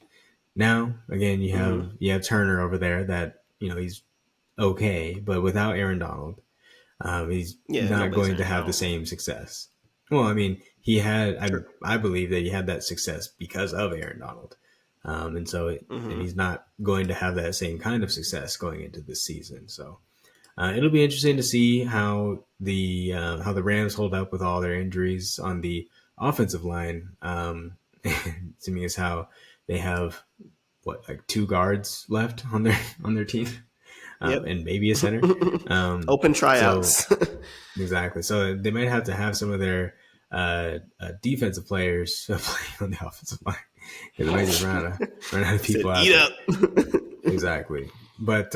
Now, again, Mm-hmm. you have Turner over there that he's okay, but without Aaron Donald, he's Yeah, not nobody's going to Aaron have the Donald. same success. Well, I mean, he had True. I believe that he had that success because of Aaron Donald, and Mm-hmm. he's not going to have that same kind of success going into this season. So it'll be interesting to see how the Rams hold up with all their injuries on the offensive line. To me, is how they have like two guards left on their team, Yep. and maybe a center. Open So tryouts. exactly, so they might have to have some of their defensive players playing on the offensive line because they might just run out of Said, people out eat there. up. Exactly, but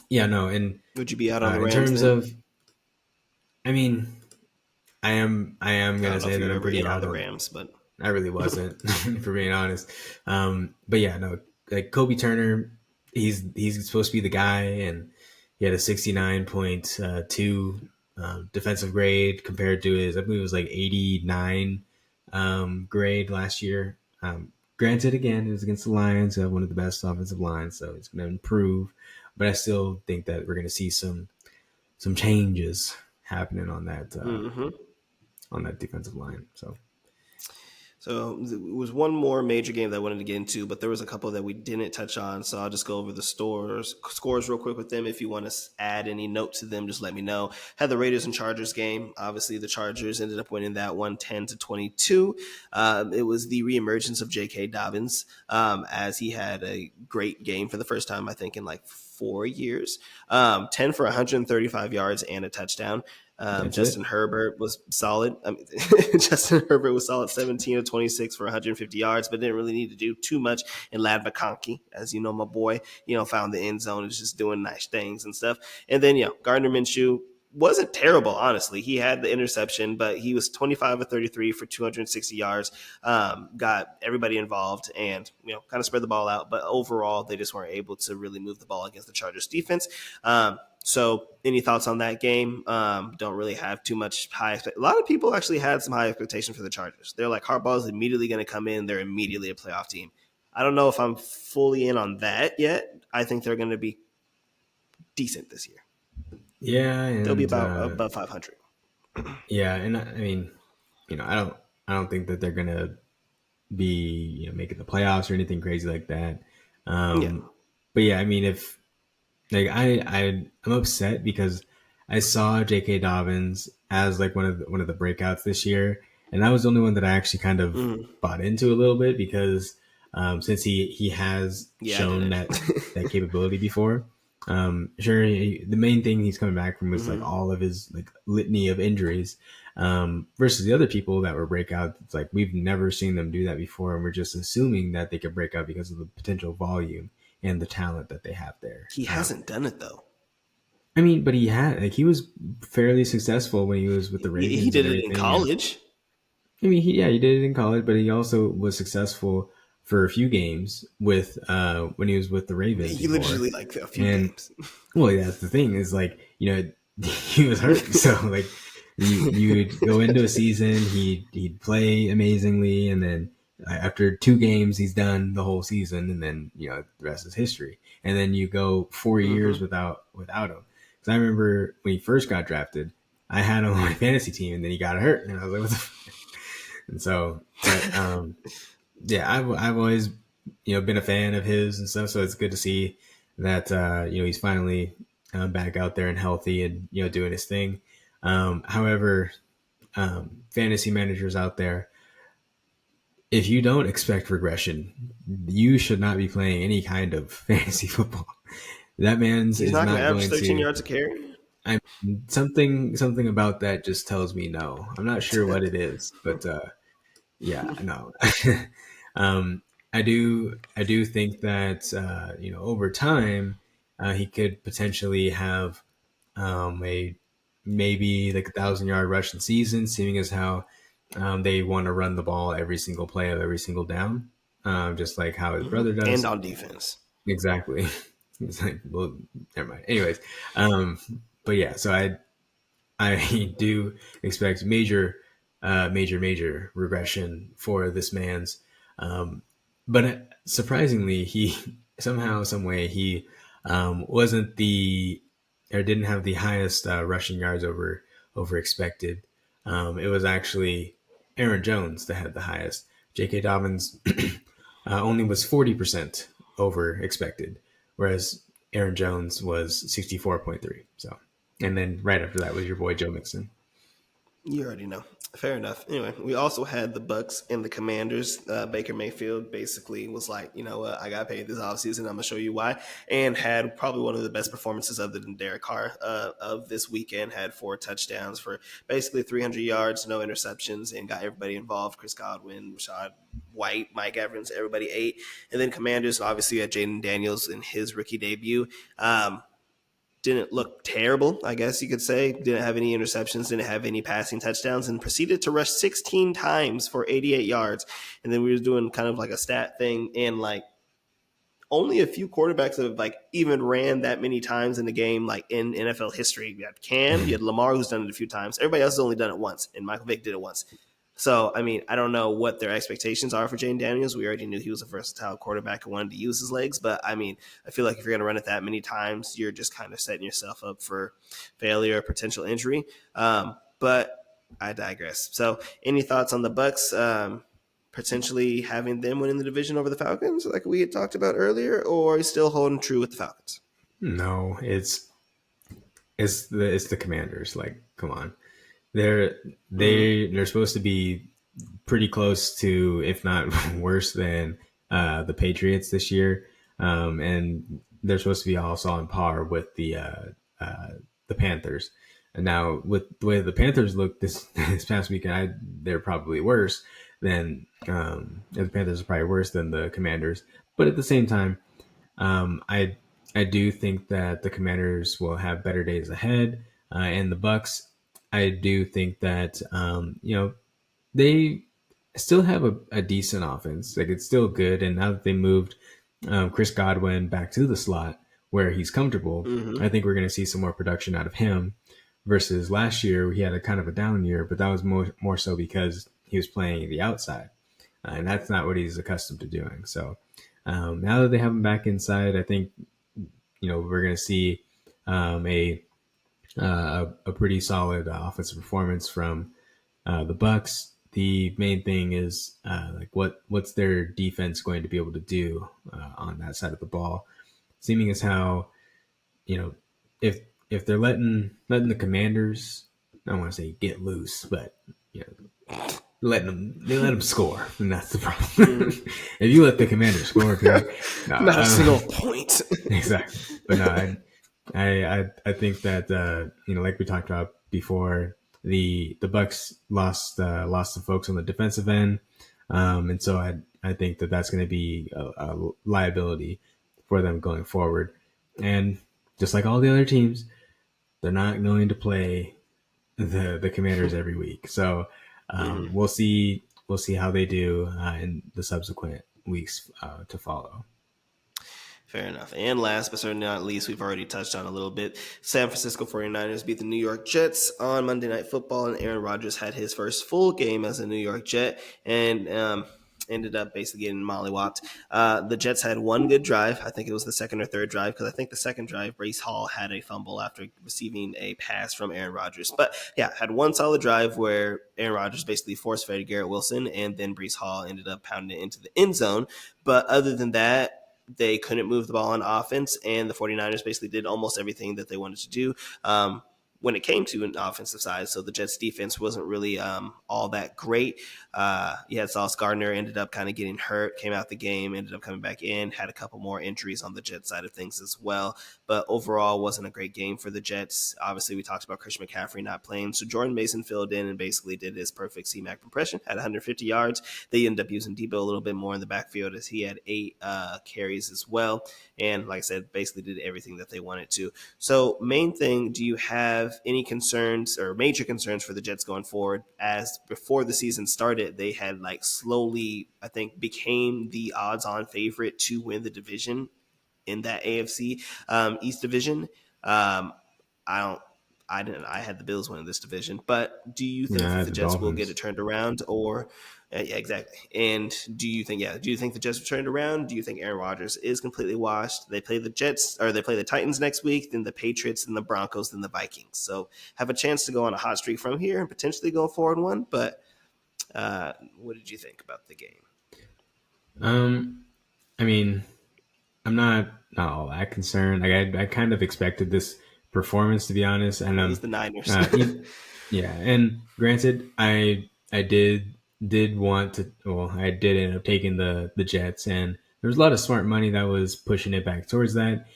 yeah, no, and Would you be out on the in Rams terms then? of, I mean, I am I gonna don't know if say you that were I'm ever pretty in on out the on. Rams, but I really wasn't, for being honest. But yeah, no, like Kobe Turner, he's supposed to be the guy, and he had a 69.2 defensive grade compared to his, I believe it was like 89 grade last year. Granted, again, it was against the Lions, who have one of the best offensive lines, so it's going to improve. But I still think that we're going to see some changes happening mm-hmm. on that defensive line. So So it was one more major game that I wanted to get into, but there was a couple that we didn't touch on. So I'll just go over the scores real quick with them. If you want to add any note to them, just let me know. Had the Raiders and Chargers game. Obviously, the Chargers ended up winning that one 10-22. It was the reemergence of J.K. Dobbins, as he had a great game for the first time, I think, in like 4 years. 10 for 135 yards and a touchdown. that's Justin it. Herbert was solid. I mean, Justin Herbert was solid, 17 of 26 for 150 yards, but didn't really need to do too much. And Lad McConkey, as you know, my boy, found the end zone and is just doing nice things and stuff. And then, Gardner Minshew wasn't terrible, honestly. He had the interception, but he was 25 of 33 for 260 yards, got everybody involved and, kind of spread the ball out. But overall, they just weren't able to really move the ball against the Chargers defense. So any thoughts on that game? Don't really have too much high expect. A lot of people actually had some high expectation for the Chargers. They're like, Harbaugh's immediately going to come in. They're immediately a playoff team. I don't know if I'm fully in on that yet. I think they're going to be decent this year. Yeah, They'll be and about above 500. yeah, and I mean, I don't think that they're gonna be making the playoffs or anything crazy like that. Yeah. But yeah, I mean, if like I'm upset because I saw J.K. Dobbins as like one of the breakouts this year, and that was the only one that I actually kind of Mm. bought into a little bit because since he has Yeah, I shown didn't. that capability before. Sure, the main thing he's coming back from was like Mm-hmm. all of his like litany of injuries, versus the other people that were breakout. It's like we've never seen them do that before, and we're just assuming that they could break out because of the potential volume and the talent that they have there. He hasn't done it though. I mean, but he was fairly successful when he was with the He Ravens and did it in everything. And college. I mean, he did it in college, but he also was successful for a few games with when he was with the Ravens He before. literally like a few And games. well, yeah, that's the thing is like he was hurt, so like you'd go into a season, he'd play amazingly, and then after 2 games, he's done the whole season, and then the rest is history. And then you go 4 years Mm-hmm. without him. Because I remember when he first got drafted, I had him on my fantasy team, and then he got hurt, and I was like, what the. And so, but yeah, I've always been a fan of his and stuff. So it's good to see that he's finally back out there and healthy and doing his thing. However, fantasy managers out there, if you don't expect regression, you should not be playing any kind of fantasy football. That man's He's is not going to not average going 13 to. yards a carry. Something about that just tells me no. I'm not sure what it is, but yeah, no. I do think that over time he could potentially have a maybe like 1,000-yard rushing season, seeing as how they want to run the ball every single play of every single down, just like how his Mm-hmm. brother And does. on defense. Exactly. It's like, well, never mind. Anyways, um, but yeah, so I do expect major regression for this man's. But surprisingly, he somehow, some way, he wasn't the or didn't have the highest rushing yards over expected. It was actually Aaron Jones that had the highest. J.K. Dobbins only was 40% over expected, whereas Aaron Jones was 64.3. So, and then right after that was your boy Joe Mixon. You already know. Fair enough. Anyway, we also had the Bucks and the Commanders. Baker Mayfield basically was like, you know what, I got paid this offseason. I'm going to show you why. And had probably one of the best performances other than Derek Carr of this weekend. Had 4 touchdowns for basically 300 yards, no interceptions, and got everybody involved. Chris Godwin, Rashad White, Mike Evans, everybody 8. And then Commanders, obviously, had Jaden Daniels in his rookie debut. Didn't look terrible, I guess you could say. Didn't have any interceptions, didn't have any passing touchdowns, and proceeded to rush 16 times for 88 yards. And then we were doing kind of like a stat thing, and like only a few quarterbacks have like even ran that many times in the game, like in NFL history. You had Cam, you had Lamar, who's done it a few times. Everybody else has only done it once, and Michael Vick did it once. So, I mean, I don't know what their expectations are for Jane Daniels. We already knew he was a versatile quarterback and wanted to use his legs. But, I mean, I feel like if you're going to run it that many times, you're just kind of setting yourself up for failure or potential injury. But I digress. So, any thoughts on the Bucks potentially having them winning the division over the Falcons like we had talked about earlier, or are you still holding true with the Falcons? No, it's the Commanders. Like, come on, they're supposed to be pretty close to, if not worse than the Patriots this year, and they're supposed to be also on par with the Panthers. And now, with the way the Panthers look this past weekend, they're probably worse than the Panthers are probably worse than the Commanders. But at the same time, I do think that the Commanders will have better days ahead, and the Bucks. I do think that they still have a decent offense. Like, it's still good, and now that they moved Chris Godwin back to the slot where he's comfortable, Mm-hmm. I think we're going to see some more production out of him. Versus last year, he had a kind of a down year, but that was more so because he was playing the outside. and that's not what he's accustomed to doing. So now that they have him back inside, I think we're going to see a pretty solid offensive performance from the Bucks. The main thing is like what's their defense going to be able to do on that side of the ball. Seeming as how if they're letting the Commanders, I don't want to say get loose, but let them score, and that's the problem. If you let the Commanders score, not a single point. Exactly. But no, I think that like we talked about before, the Bucks lost some folks on the defensive end, and so I think that that's going to be a liability for them going forward. And just like all the other teams, they're not going to play the Commanders every week. So we'll see how they do in the subsequent weeks to follow. Fair enough. And last but certainly not least, we've already touched on a little bit. San Francisco 49ers beat the New York Jets on Monday Night Football, and Aaron Rodgers had his first full game as a New York Jet and ended up basically getting mollywopped. The Jets had one good drive. I think it was the second or third drive, because I think the second drive, Breece Hall had a fumble after receiving a pass from Aaron Rodgers. But yeah, had one solid drive where Aaron Rodgers basically force-fed Garrett Wilson, and then Breece Hall ended up pounding it into the end zone. But other than that, they couldn't move the ball on offense, and the 49ers basically did almost everything that they wanted to do when it came to an offensive side. So the Jets defense wasn't really all that great. You had Sauce Gardner ended up kind of getting hurt, came out the game, ended up coming back in, had a couple more injuries on the Jets side of things as well. But overall, wasn't a great game for the Jets. Obviously, we talked about Christian McCaffrey not playing. So Jordan Mason filled in and basically did his perfect C-Mac impression, had 150 yards. They ended up using Debo a little bit more in the backfield, as he had 8 carries as well. And like I said, basically did everything that they wanted to. So main thing, do you have any concerns or major concerns for the Jets going forward? As before the season started, they had slowly, I think, became the odds-on favorite to win the division in that AFC East division. I had the Bills winning this division, but do you think that the Jets will get it turned around, or yeah, exactly. And do you think the Jets will turn it around? Do you think Aaron Rodgers is completely washed? They play the Jets, or they play the Titans next week, then the Patriots, then the Broncos, then the Vikings. So have a chance to go on a hot streak from here and potentially go 4-1. But what did you think about the game? I mean, I'm not all that concerned. I kind of expected this performance, to be honest. And it was the Niners. Yeah, and granted, I did want to. Well, I did end up taking the Jets, and there was a lot of smart money that was pushing it back towards that.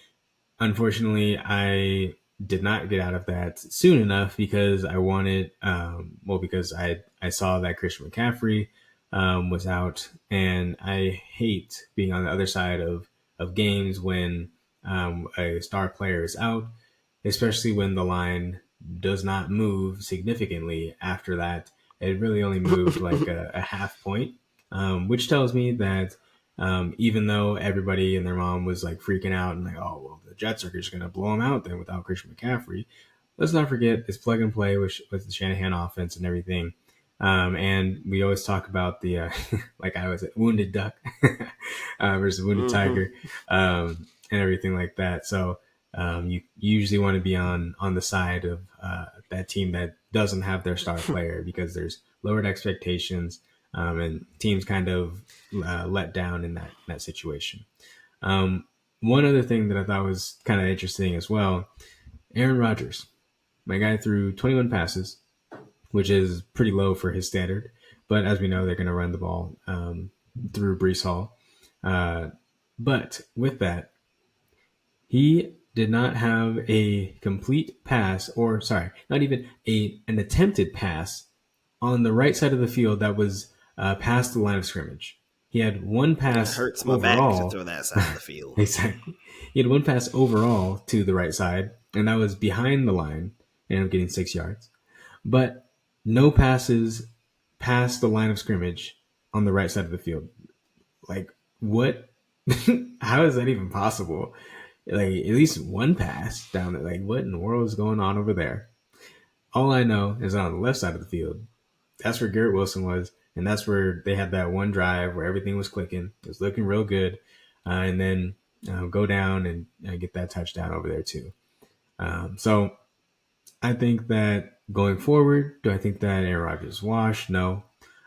Unfortunately, I did not get out of that soon enough because I wanted, because I saw that Christian McCaffrey was out, and I hate being on the other side of games when a star player is out, especially when the line does not move significantly after that. It really only moved like a half point, which tells me that even though everybody and their mom was freaking out and oh, well, the Jets are just going to blow them out then without Christian McCaffrey, let's not forget it's plug and play with the Shanahan offense and everything. And we always talk about the, I was wounded duck versus wounded tiger, and everything like that. So you usually want to be on the side of that team that doesn't have their star player, because there's lowered expectations, and teams kind of let down in that situation. One other thing that I thought was kind of interesting as well, Aaron Rodgers, my guy, threw 21 passes, which is pretty low for his standard. But as we know, they're going to run the ball through Breece Hall. But with that, he did not have a complete pass, or sorry, not even an attempted pass on the right side of the field that was past the line of scrimmage. He had one pass. It hurts my overall. back to throw that side of the field. Exactly. He had one pass overall to the right side, and that was behind the line, and I'm getting 6 yards. But no passes past the line of scrimmage on the right side of the field. What? How is that even possible? At least one pass down there. What in the world is going on over there? All I know is on the left side of the field, that's where Garrett Wilson was, And that's where they had that one drive where everything was clicking. It was looking real good. And then go down and get that touchdown over there too. So I think that going forward, do I think that Aaron Rodgers is washed? No.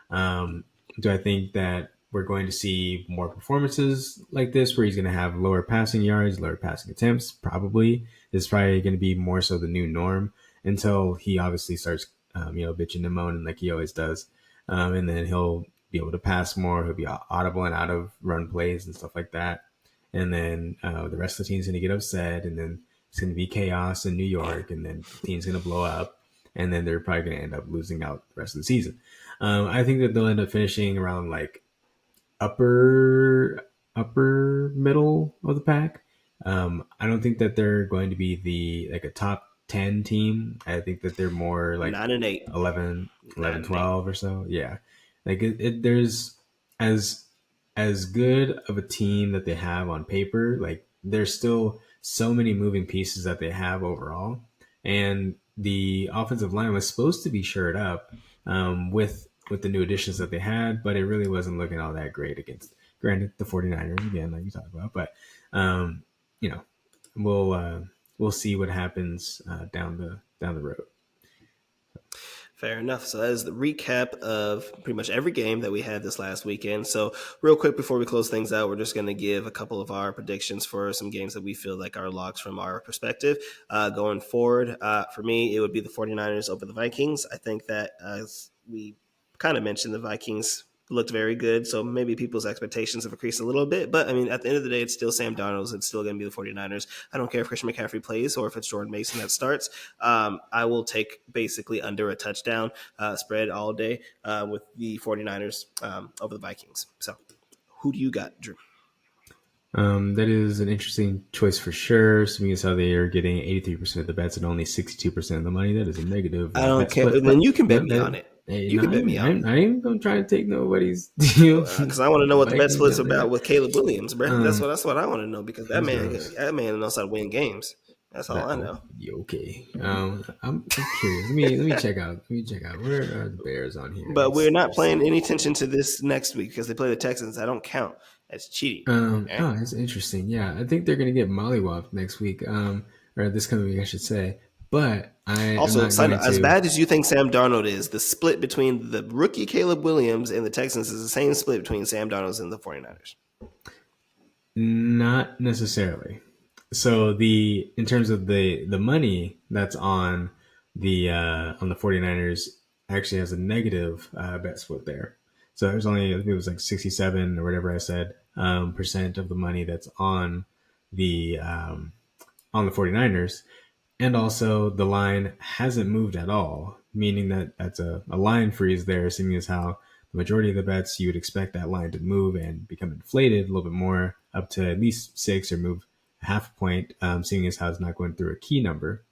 Um, do I think that we're going to see more performances like this where he's going to have lower passing yards, lower passing attempts? Probably. It's probably going to be more so the new norm until he obviously starts, bitching and moaning like he always does. And then he'll be able to pass more. He'll be audible and out of run plays and stuff like that. And then the rest of the team's going to get upset. And then it's going to be chaos in New York. And then the team's going to blow up. And then they're probably going to end up losing out the rest of the season. I think that they'll end up finishing around like upper middle of the pack. I don't think that they're going to be a top 10 team. I think that they're more like 9-8, 11, 12 or so. Yeah. Like there's as good of a team that they have on paper. Like there's still so many moving pieces that they have overall. And the offensive line was supposed to be shored up with the new additions that they had, but it really wasn't looking all that great against, granted, the 49ers again, like you talked about. But we'll see what happens down the road. Fair enough. So that is the recap of pretty much every game that we had this last weekend. So real quick before we close things out, we're just going to give a couple of our predictions for some games that we feel like are locks from our perspective. Going forward, for me, it would be the 49ers over the Vikings. I think that as we kind of mentioned, the Vikings looked very good. So maybe people's expectations have increased a little bit. But, I mean, at the end of the day, it's still Sam Darnold. It's still going to be the 49ers. I don't care if Christian McCaffrey plays or if it's Jordan Mason that starts. I will take basically under a touchdown spread all day with the 49ers over the Vikings. So who do you got, Drew? That is an interesting choice for sure. Seeing as how they are getting 83% of the bets and only 62% of the money, that is a negative. I don't care. Then you can bet me on it. You can bet me on it. I ain't gonna try to take nobody's deal because I want to know what the bet split's about with Caleb Williams, bro. That's what I want to know because that man knows how to win games. That's all I know. Okay. I'm curious. Let me check out. Where are the Bears on here? But we're not paying any attention to this next week because they play the Texans. I don't count. That's cheating. Oh, that's interesting. Yeah, I think they're gonna get mollywopped next week. Or this coming week, I should say. But I also as bad as you think Sam Darnold is, the split between the rookie Caleb Williams and the Texans is the same split between Sam Darnold and the 49ers. Not necessarily. So in terms of the money that's on the 49ers actually has a negative bet split there. So there's only, I think it was like 67 or whatever I said percent of the money that's on the 49ers. And also the line hasn't moved at all, meaning that that's a line freeze there, seeing as how the majority of the bets you would expect that line to move and become inflated a little bit more up to at least 6 or move half a point, seeing as how it's not going through a key number.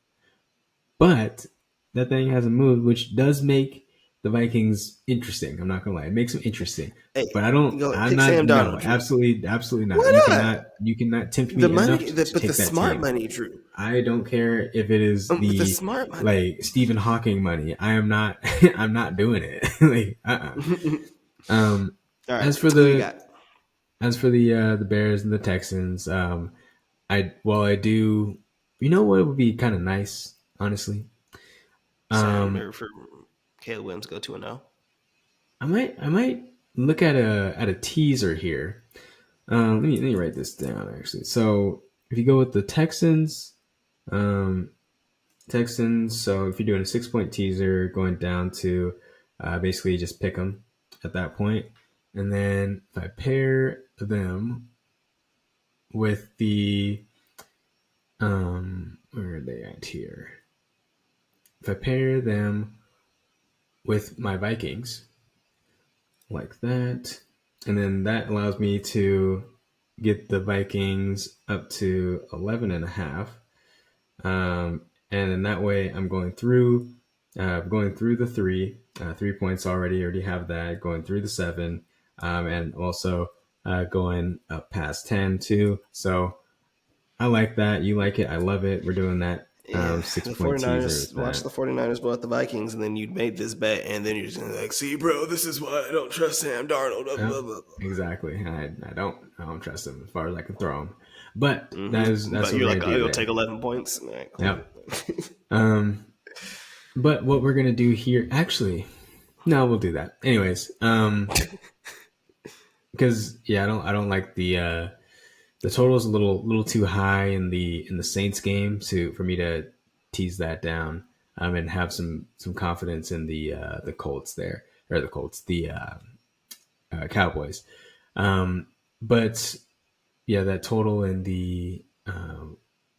But that thing hasn't moved, which does make the Vikings interesting. I'm not gonna lie, it makes them interesting. Hey, but I'm not. No, absolutely not. Why you cannot tempt me the money, enough to but take the that smart team. money, Drew. I don't care if it is the smart money, like Stephen Hawking money. I am not. I'm not doing it. Like, All right, as for the Bears and the Texans, I do. You know what would be kind of nice, honestly. For Caleb Williams go 2-0. I might look at a teaser here. Let me write this down actually. So if you go with the Texans, so if you're doing a 6-point teaser, going down to basically just pick them at that point, and then if I pair them with the where are they at here? If I pair them with my Vikings like that, and then that allows me to get the Vikings up to 11.5. And in that way, I'm going through the 3 points already have that, going through the 7, and also going up past 10 too. So I like that. You like it. I love it. We're doing that Yeah, the 6-point teaser 49ers, with watch that. the 49ers blow out the Vikings, and then you made this bet, and then you're just gonna like, see, bro, this is why I don't trust Sam Darnold. Blah, Yep, blah, blah, exactly. I don't trust him as far as I can throw him. But blah. that's But what you're we're like, gonna oh, do you'll there. take 11 points. All right, cool. Yep. But what we're gonna do here, actually, no, we'll do that. Anyways, because I don't like the total is a little too high in the Saints game for me to tease that down, and have some confidence in the Colts there, or the Colts, the Cowboys. But yeah, that total in the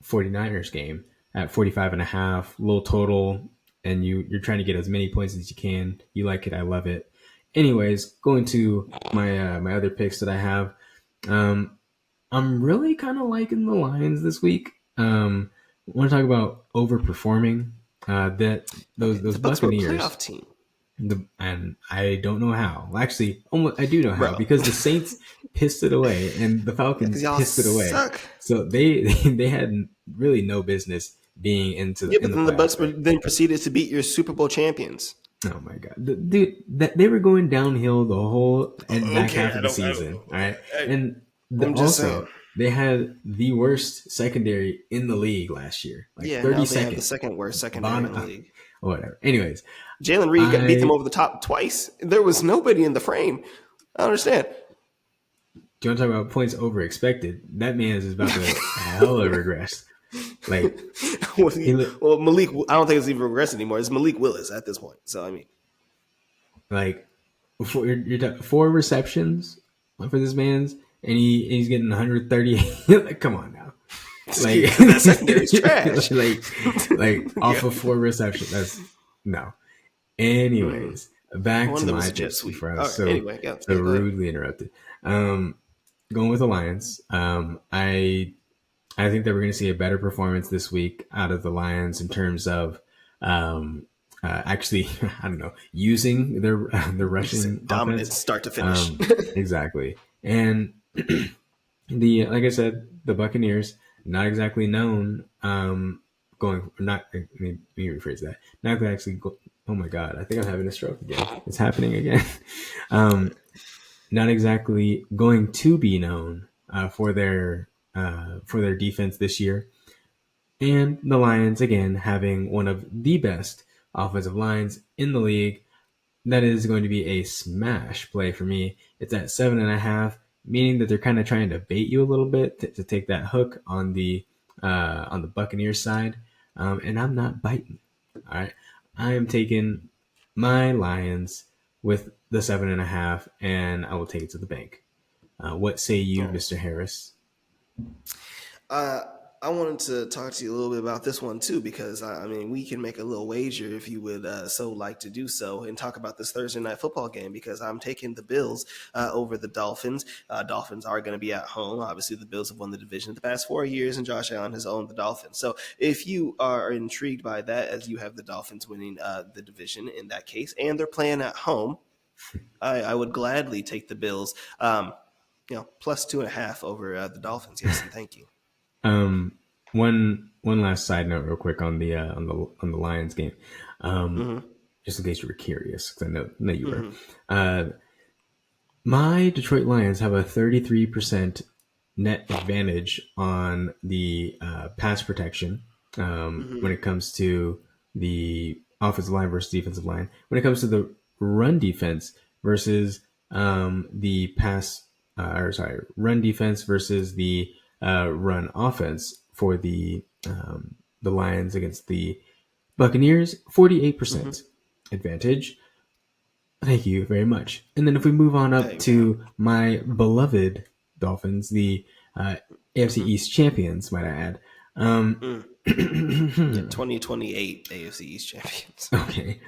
49ers game at 45 and a half, low total, and you're trying to get as many points as you can. You like it, I love it. Anyways, going to my other picks that I have. I'm really kind of liking the Lions this week. I want to talk about overperforming. That Okay, those the Bucks were a Buccaneers, playoff team, and I don't know how. Well, actually, almost I do know how, bro. because the Saints pissed it away and the Yeah, because Falcons y'all pissed it away. suck. So they had really no business being Yeah, in but the then the playoffs Bucks there. then proceeded to beat your Super Bowl champions. Oh my god, dude! That they were going downhill the whole and back Okay, half of the season. All right, and I'm just saying. also they had the worst secondary in the league last year, like Yeah, now they have 32nd. the second worst secondary in Bottom, the league. whatever. Anyways, Jalen Reed beat them I over the top twice. There was nobody in the frame. I don't understand. do you want to talk about points over expected? That man is about to hella regress. Like he Well, Malik, I don't think it's even regress anymore. It's Malik Willis at this point. So, I mean, like you're 4 receptions for this man's, and he's getting 130. Like, come on now. Like that secondary is trash. like off of 4 receptions. That's no. Anyways, back One to of them was my a jet picks sweep. before I All was right, so anyway, yeah, so go ahead. rudely interrupted. Going with the Lions. I think that we're going to see a better performance this week out of the Lions in terms of actually, I don't know, using their rushing Dominant offense. start to finish. Exactly. And like I said, the Buccaneers, not exactly known, going, not, let me rephrase that. Not actually, oh my God, I think I'm having a stroke again. It's happening again. Not exactly going to be known for their defense this year. And the Lions, again, having one of the best offensive lines in the league. That is going to be a smash play for me. It's at 7.5, meaning that they're kind of trying to bait you a little bit to take that hook on the Buccaneers side. And I'm not biting. All right. I am taking my Lions with the 7.5, and I will take it to the bank. What say you, Mr. Harris? I wanted to talk to you a little bit about this one too, because I mean, we can make a little wager if you would so like to do so, and talk about this Thursday night football game, because I'm taking the Bills over the Dolphins. Dolphins are going to be at home. Obviously, the Bills have won the division the past 4 years, and Josh Allen has owned the Dolphins. So if you are intrigued by that, as you have the Dolphins winning the division in that case, and they're playing at home, I would gladly take the Bills. Plus 2.5 over the Dolphins. Yes, and thank you. One last side note, real quick, on the Lions game, just in case you were curious, because I know you were. My Detroit Lions have a 33% net advantage on the pass protection when it comes to the offensive line versus defensive line. When it comes to the run defense versus the run defense versus the run offense for the Lions against the Buccaneers, 48% advantage. Thank you very much. And then if we move on up to my beloved Dolphins, the AFC East champions, might I add. 2028 AFC East champions. Okay.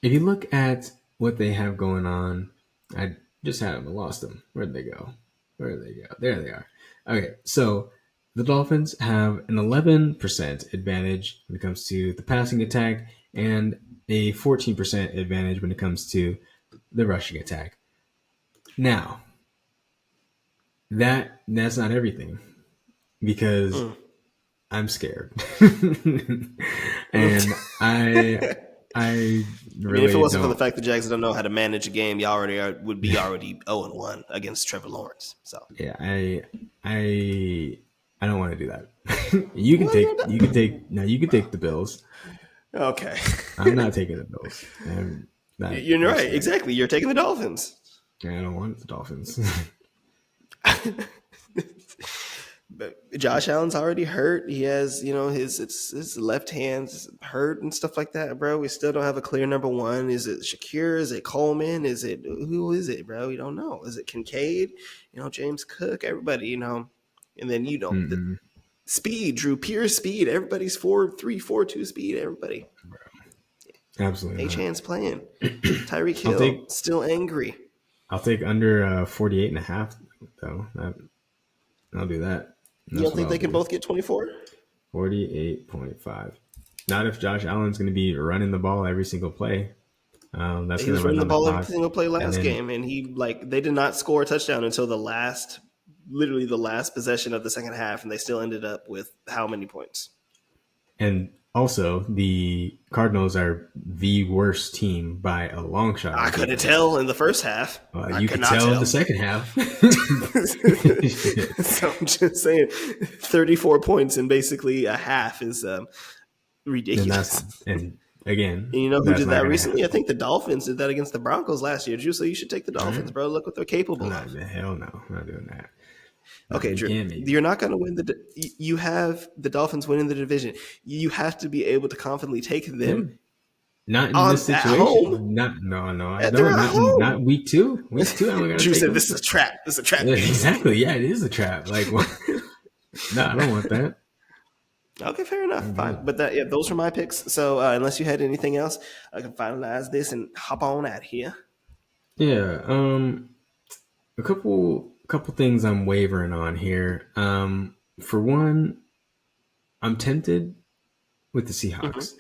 If you look at what they have going on, I just had them and lost them. Where'd they go? There they are. Okay, so the Dolphins have an 11% advantage when it comes to the passing attack, and a 14% advantage when it comes to the rushing attack. Now, that's not everything, because I'm scared, and I I mean, if it really wasn't for the don't. fact that Jags don't know how to manage a game, y'all would be already 0-1 against Trevor Lawrence. So Yeah, I I don't want to do that. You can well, you're take not. you can take no, you can take the Bills. Okay, I'm not taking the Bills. And you're that's right. scary. Exactly. You're taking the Dolphins. I don't want the Dolphins. But Josh Allen's already hurt. He has, his left hand's hurt and stuff like that, bro. We still don't have a clear number one. Is it Shakir? Is it Coleman? Is it who is it, bro? We don't know. Is it Kincaid? James Cook, everybody, and then the Mm-mm. speed, Drew, pure speed. Everybody's 4-3, 4-2 speed. Everybody. Absolutely not. H-Hand's playing. Tyreek I'll Hill, take still angry. I'll take under 48 and a half though. I'll do that. You That's don't what think I'll they can do. both get 24? 48.5. Not if Josh Allen's going to be running the ball every single play. That's He going was to run running the down the ball every clock. single play And last then, game, and they did not score a touchdown until literally the last possession of the second half, and they still ended up with how many points? and also, the Cardinals are the worst team by a long shot. I couldn't tell in the first half. I You could could not tell in tell. the second half. So I'm just saying, 34 points in basically a half is ridiculous. and again, And you know who that's did not that going to recently? I happen. think the Dolphins did that against the Broncos last year, Drew. So you should take the Dolphins, bro. Look what they're capable of. Hell no, I'm not doing that. Okay, You Drew, can maybe. you're not going to win you have the Dolphins winning the division. You have to be able to confidently take them Not in this at situation. home. No. I They're don't. at Not home. week two. Week two, I'm gonna Drew take said, them. "This is a trap. This is a trap Yeah, game." exactly. Yeah, it is a trap. Like, no, I don't want that. Okay, fair enough. I'm Fine, good. but those are my picks. So unless you had anything else, I can finalize this and hop on out here. Yeah. A couple things I'm wavering on here. For one, I'm tempted with the Mm-hmm. Seahawks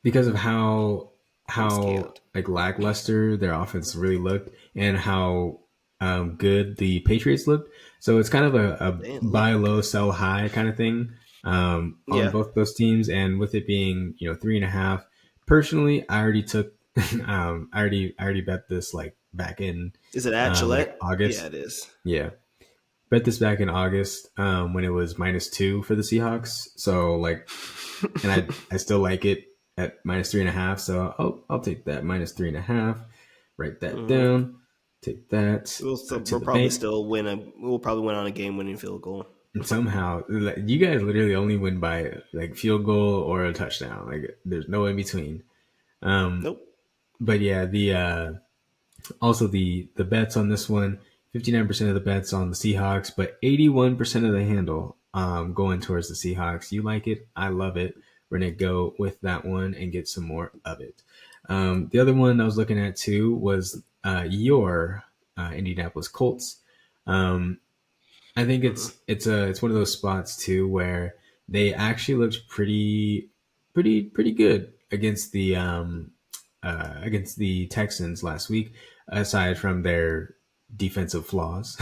because of how I'm how scared. like lackluster their offense really looked and how good the Patriots looked. So it's kind of a They didn't buy look low, good. sell high kind of thing on Yeah. both those teams. And with it being 3.5, personally, I already took I already bet this like back in Is it at like Gillette? Yeah, August. it is. Yeah, bet this back in August when it was -2 for the Seahawks. So like, and I still like it at -3.5. So I'll take that -3.5. Write that Mm-hmm. down. Take that to We'll the probably bank. still win. We'll probably win on a game-winning field goal. And somehow, like, you guys literally only win by like field goal or a touchdown. Like there's no in between. Nope. But yeah, the also the bets on this one, 59% of the bets on the Seahawks, but 81% of the handle going towards the Seahawks. You like it? I love it. We're gonna go with that one and get some more of it. The other one I was looking at too was your Indianapolis Colts. Um, I think Mm-hmm. it's one of those spots too where they actually looked pretty good against the Texans last week, aside from their defensive flaws.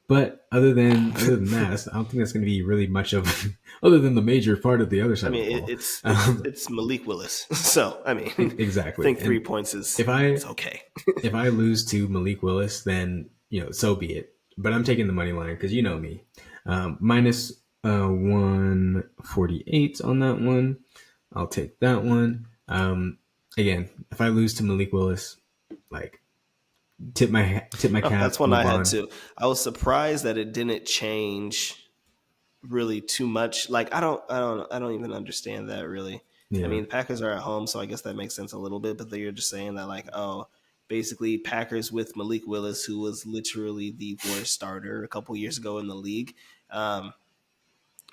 But other than that, I don't think that's going to be really much of other than the major part of the other I side of the mean, ball. it's Malik Willis. So I mean, I Exactly. think 3 And points is if I it's okay. if I lose to Malik Willis, then so be it. But I'm taking the money line because you know me. Minus 148 on that one. I'll take that one. Again, if I lose to Malik Willis, like tip my Oh, that's cap, one I move had on. too. I was surprised that it didn't change really too much. Like I don't even understand that really. I Yeah, mean, Packers are at home, so I guess that makes sense a little bit. But then you're just saying that like, oh, basically Packers with Malik Willis, who was literally the worst starter a couple years ago in the league, um,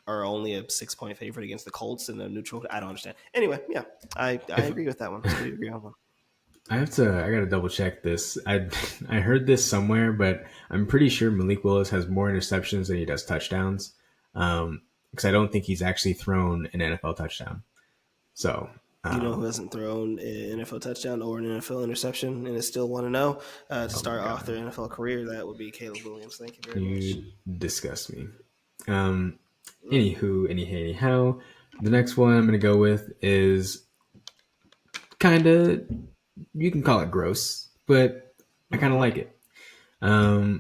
are only a 6-point favorite against the Colts in a neutral. I don't understand. Anyway, yeah, I if agree with that one. I do agree on one. I gotta double check this. I heard this somewhere, but I'm pretty sure Malik Willis has more interceptions than he does touchdowns. Because I don't think he's actually thrown an NFL touchdown. So, You know who hasn't thrown an NFL touchdown or an NFL interception and is still 1-0 to oh my start off god, their NFL career? That would be Caleb Williams. Thank you very much. you disgust me. Um, Anywho, anyhow, the next one I'm gonna go with is kind of, you can call it gross, but I kind of like it. I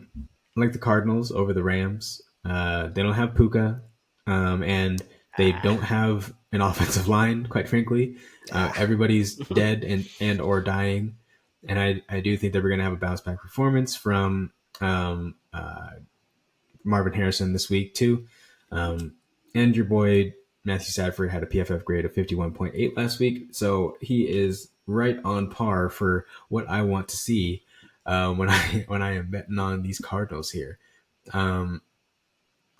like the Cardinals over the Rams. They don't have Puka, and they don't have an offensive line. Quite frankly, everybody's dead and or dying, and I do think that we're gonna have a bounce back performance from Marvin Harrison this week too. And your boy Matthew Stafford had a PFF grade of 51.8 last week, so he is right on par for what I want to see when I am betting on these Cardinals here.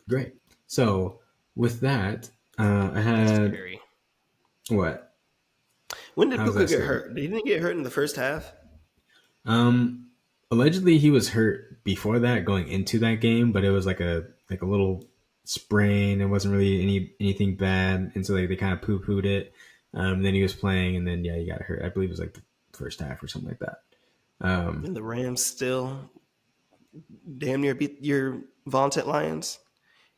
Great. So with that, I had Scary. what? When did How's Puka that get scary? hurt? Did he get hurt in the first half? Um, Allegedly he was hurt before that, going into that game, but it was like a little sprain. It wasn't really anything bad, and so they kind of poo pooed it. Then he was playing, and then he got hurt. I believe it was like the first half or something like that. And the Rams still damn near beat your vaunted Lions.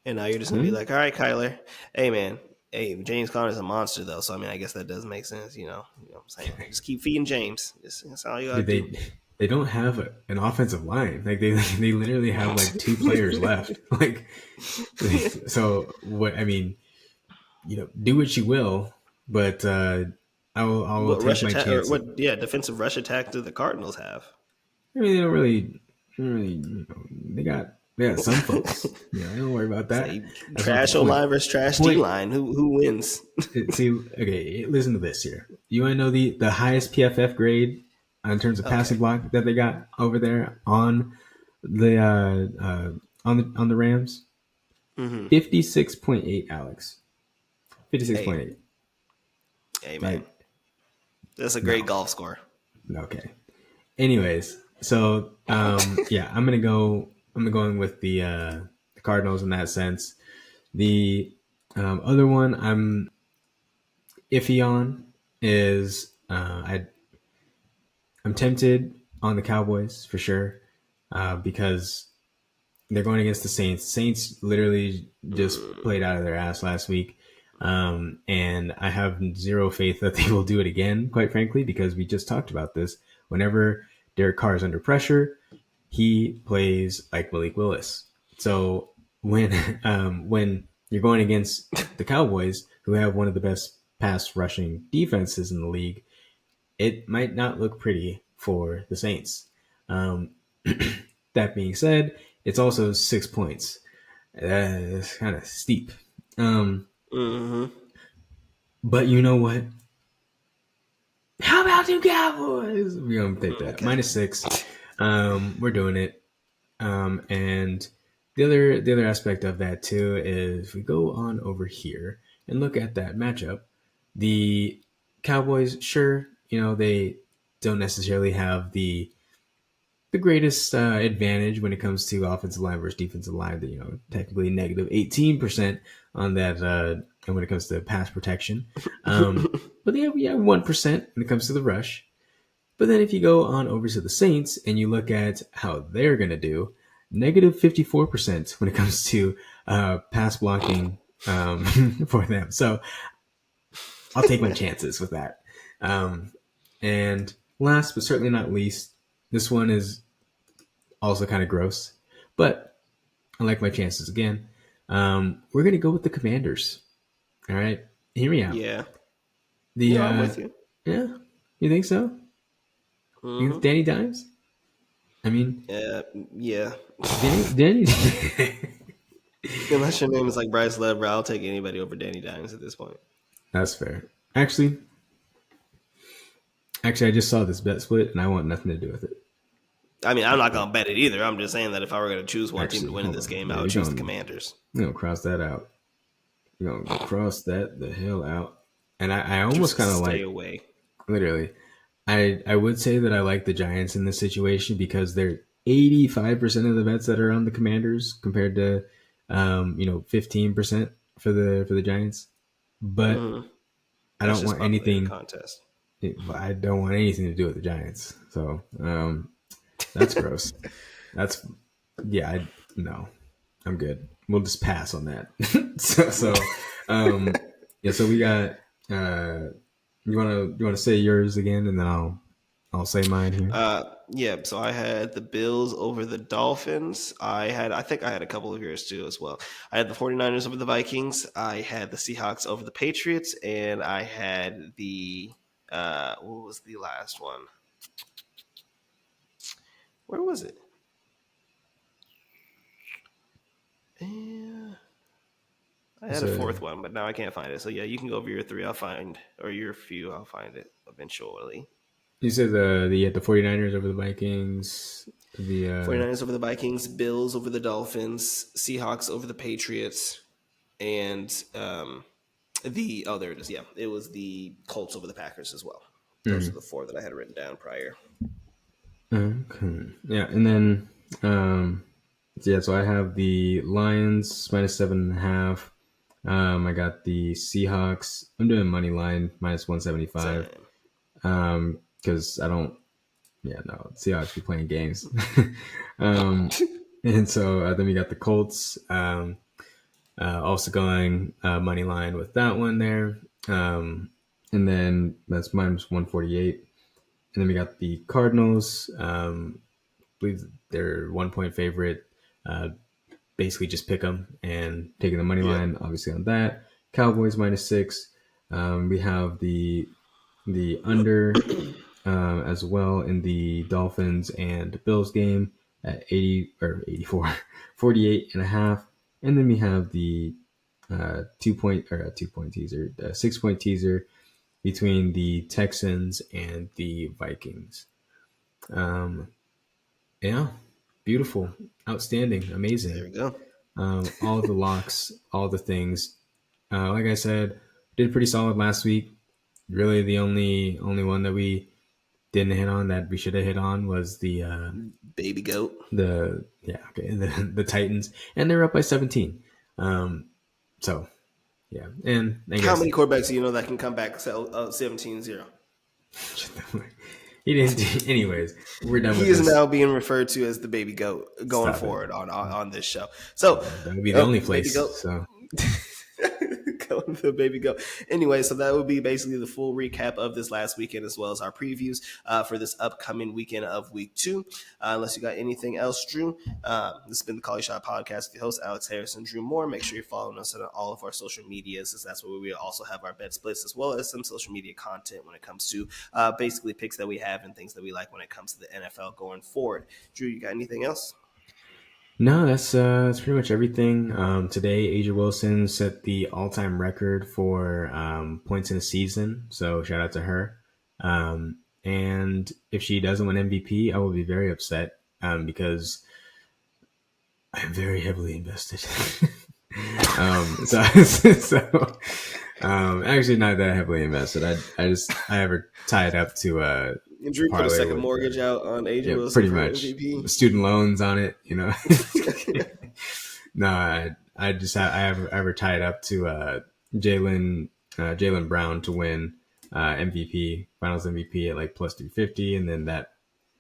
And now you're just gonna be like, all right, Kyler, hey man, hey, James Conner's a monster though, so I mean I guess that does make sense, you know what I'm saying? Just keep feeding James. That's all you gotta do. They don't have an offensive line. Like they literally have like two players left. Like, so what? I mean, do what you will, but I will What take rush my attack or chances. what defensive rush attack do the Cardinals have? I mean, they don't really, they got some folks. Don't worry about that. Say That's not the trash O point. line versus trash Point. D line. Who wins? See, okay, listen to this here. You want to know the highest PFF grade in terms of passing block that they got over there on the on the Rams? 56.8, Alex. 56.8. Hey man, Like, that's a great golf score. okay. Anyways, so yeah, I'm going with the Cardinals in that sense. The other one I'm iffy on is I'm tempted on the Cowboys for sure, because they're going against the Saints. Saints literally just played out of their ass last week. And I have zero faith that they will do it again, quite frankly, because we just talked about this. Whenever Derek Carr is under pressure, he plays like Malik Willis. So when you're going against the Cowboys, who have one of the best pass rushing defenses in the league, it might not look pretty for the Saints. That being said, it's also 6 points. It's kind of steep. But you know what? How about you Cowboys? We're going to take that. Okay. -6. We're doing it. And the other aspect of that too is if we go on over here and look at that matchup, the Cowboys, sure, they don't necessarily have the greatest advantage when it comes to offensive line versus defensive line. That technically negative 18% on that, and when it comes to pass protection, but they have 1% when it comes to the rush. But then if you go on over to the Saints and you look at how they're going to do, negative 54% when it comes to pass blocking for them. So I'll take my chances with that. And last but certainly not least, this one is also kind of gross, but I like my chances again. We're going to go with the Commanders. All right. Hear me out. Yeah. I'm with you. Yeah. You think so? You think Danny Dimes? I mean, yeah. Danny. Unless your name is like Bryce Lever, I'll take anybody over Danny Dimes at this point. That's fair. Actually, I just saw this bet split, and I want nothing to do with it. I mean, I'm not going to bet it either. I'm just saying that if I were going to choose one team to win in this game, I would choose the Commanders. We're going to cross that out. We're going to cross that the hell out. And I almost kind of like... Stay away. Literally. I would say that I like the Giants in this situation because they're 85% of the bets that are on the Commanders compared to 15% for the Giants. But I don't want anything contest. I don't want anything to do with the Giants. So that's gross. No. I'm good. We'll just pass on that. So we got. You wanna say yours again, and then I'll say mine here. Yeah, so I had the Bills over the Dolphins. I think I had a couple of yours too as well. I had the 49ers over the Vikings. I had the Seahawks over the Patriots, and I had the what was the last one? Where was it? I had a fourth one, but now I can't find it. So yeah, you can go over your three. I'll find, or your few. I'll find it eventually. You said the 49ers over the Vikings. The 49ers over the Vikings, Bills over the Dolphins, Seahawks over the Patriots, and there it is. Yeah, it was the Colts over the Packers as well. Those are the four that I had written down prior. Okay. Yeah, and then so I have the Lions minus 7.5. I got the Seahawks. I'm doing money line minus 175. Because I don't. Yeah, no, Seahawks be playing games. And so then we got the Colts. Also going money line with that one there. And then that's minus 148. And then we got the Cardinals. I believe they're 1 point favorite. Basically just pick them and taking the money line, obviously, on that. Cowboys minus 6. We have the under as well in the Dolphins and Bills game at 80 or 84, 48.5. And then we have the 2-point teaser, 6-point teaser between the Texans and the Vikings. Yeah, beautiful, outstanding, amazing. There we go. All the locks, all the things. Like I said, did pretty solid last week. Really, the only one that we didn't hit on that we should have hit on was the baby goat. The Titans, and they're up by 17. So yeah, and how many quarterbacks do you know that can come back 17-0? He didn't. Anyways, we're done. He is now being referred to as the baby goat going forward on this show. So that would be the only place. So. Going the baby goat. Anyway, so that would be basically the full recap of this last weekend, as well as our previews for this upcoming weekend of week 2. Unless you got anything else, Drew. This has been the College Shot Podcast with your host, Alex Harris and Drew Moore. Make sure you're following us on all of our social medias, as that's where we also have our bet splits, as well as some social media content when it comes to basically picks that we have and things that we like when it comes to the NFL going forward. Drew, you got anything else? No, that's pretty much everything. Today, Asia Wilson set the all-time record for points in a season, so shout out to her. And if she doesn't win MVP, I will be very upset because I'm very heavily invested. Actually, not that heavily invested. I have her tied up to and Drew put a second mortgage out on Asia Wilson pretty much. MVP. Student loans on it, you know. No, I have her tied up to Jaylen Brown to win MVP, Finals MVP at like plus 350, and then that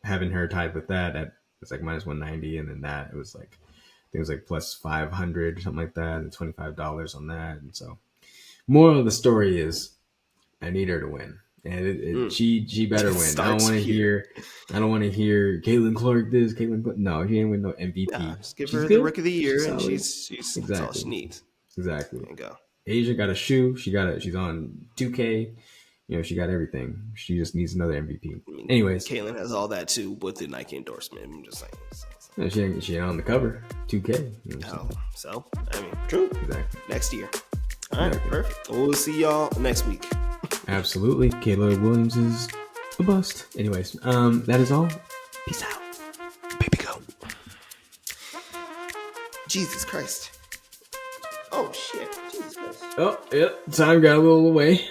having her tied with that at it's like minus 190, and then that it was like I think it was like plus 500 or something like that, and $25 on that, and so moral of the story is I need her to win. And she better win. I don't want to hear Caitlin Clark this, Caitlin Clark. No, she ain't win no MVP. Nah, just give her the Rookie of the Year, and she's exactly. That's all she needs. Exactly. There you go. Asia got a shoe. She's on 2K. You know, she got everything. She just needs another MVP. I mean, anyways, Caitlin has all that too with the Nike endorsement. I'm just saying. So. She ain't on the cover. 2K. You know so I mean, true. Exactly. Next year. All right, perfect. We'll see y'all next week. Absolutely. Caleb Williams is a bust. Anyways, that is all. Peace out. Baby go. Jesus Christ. Oh, shit. Jesus Christ. Oh, yep. Time got a little away.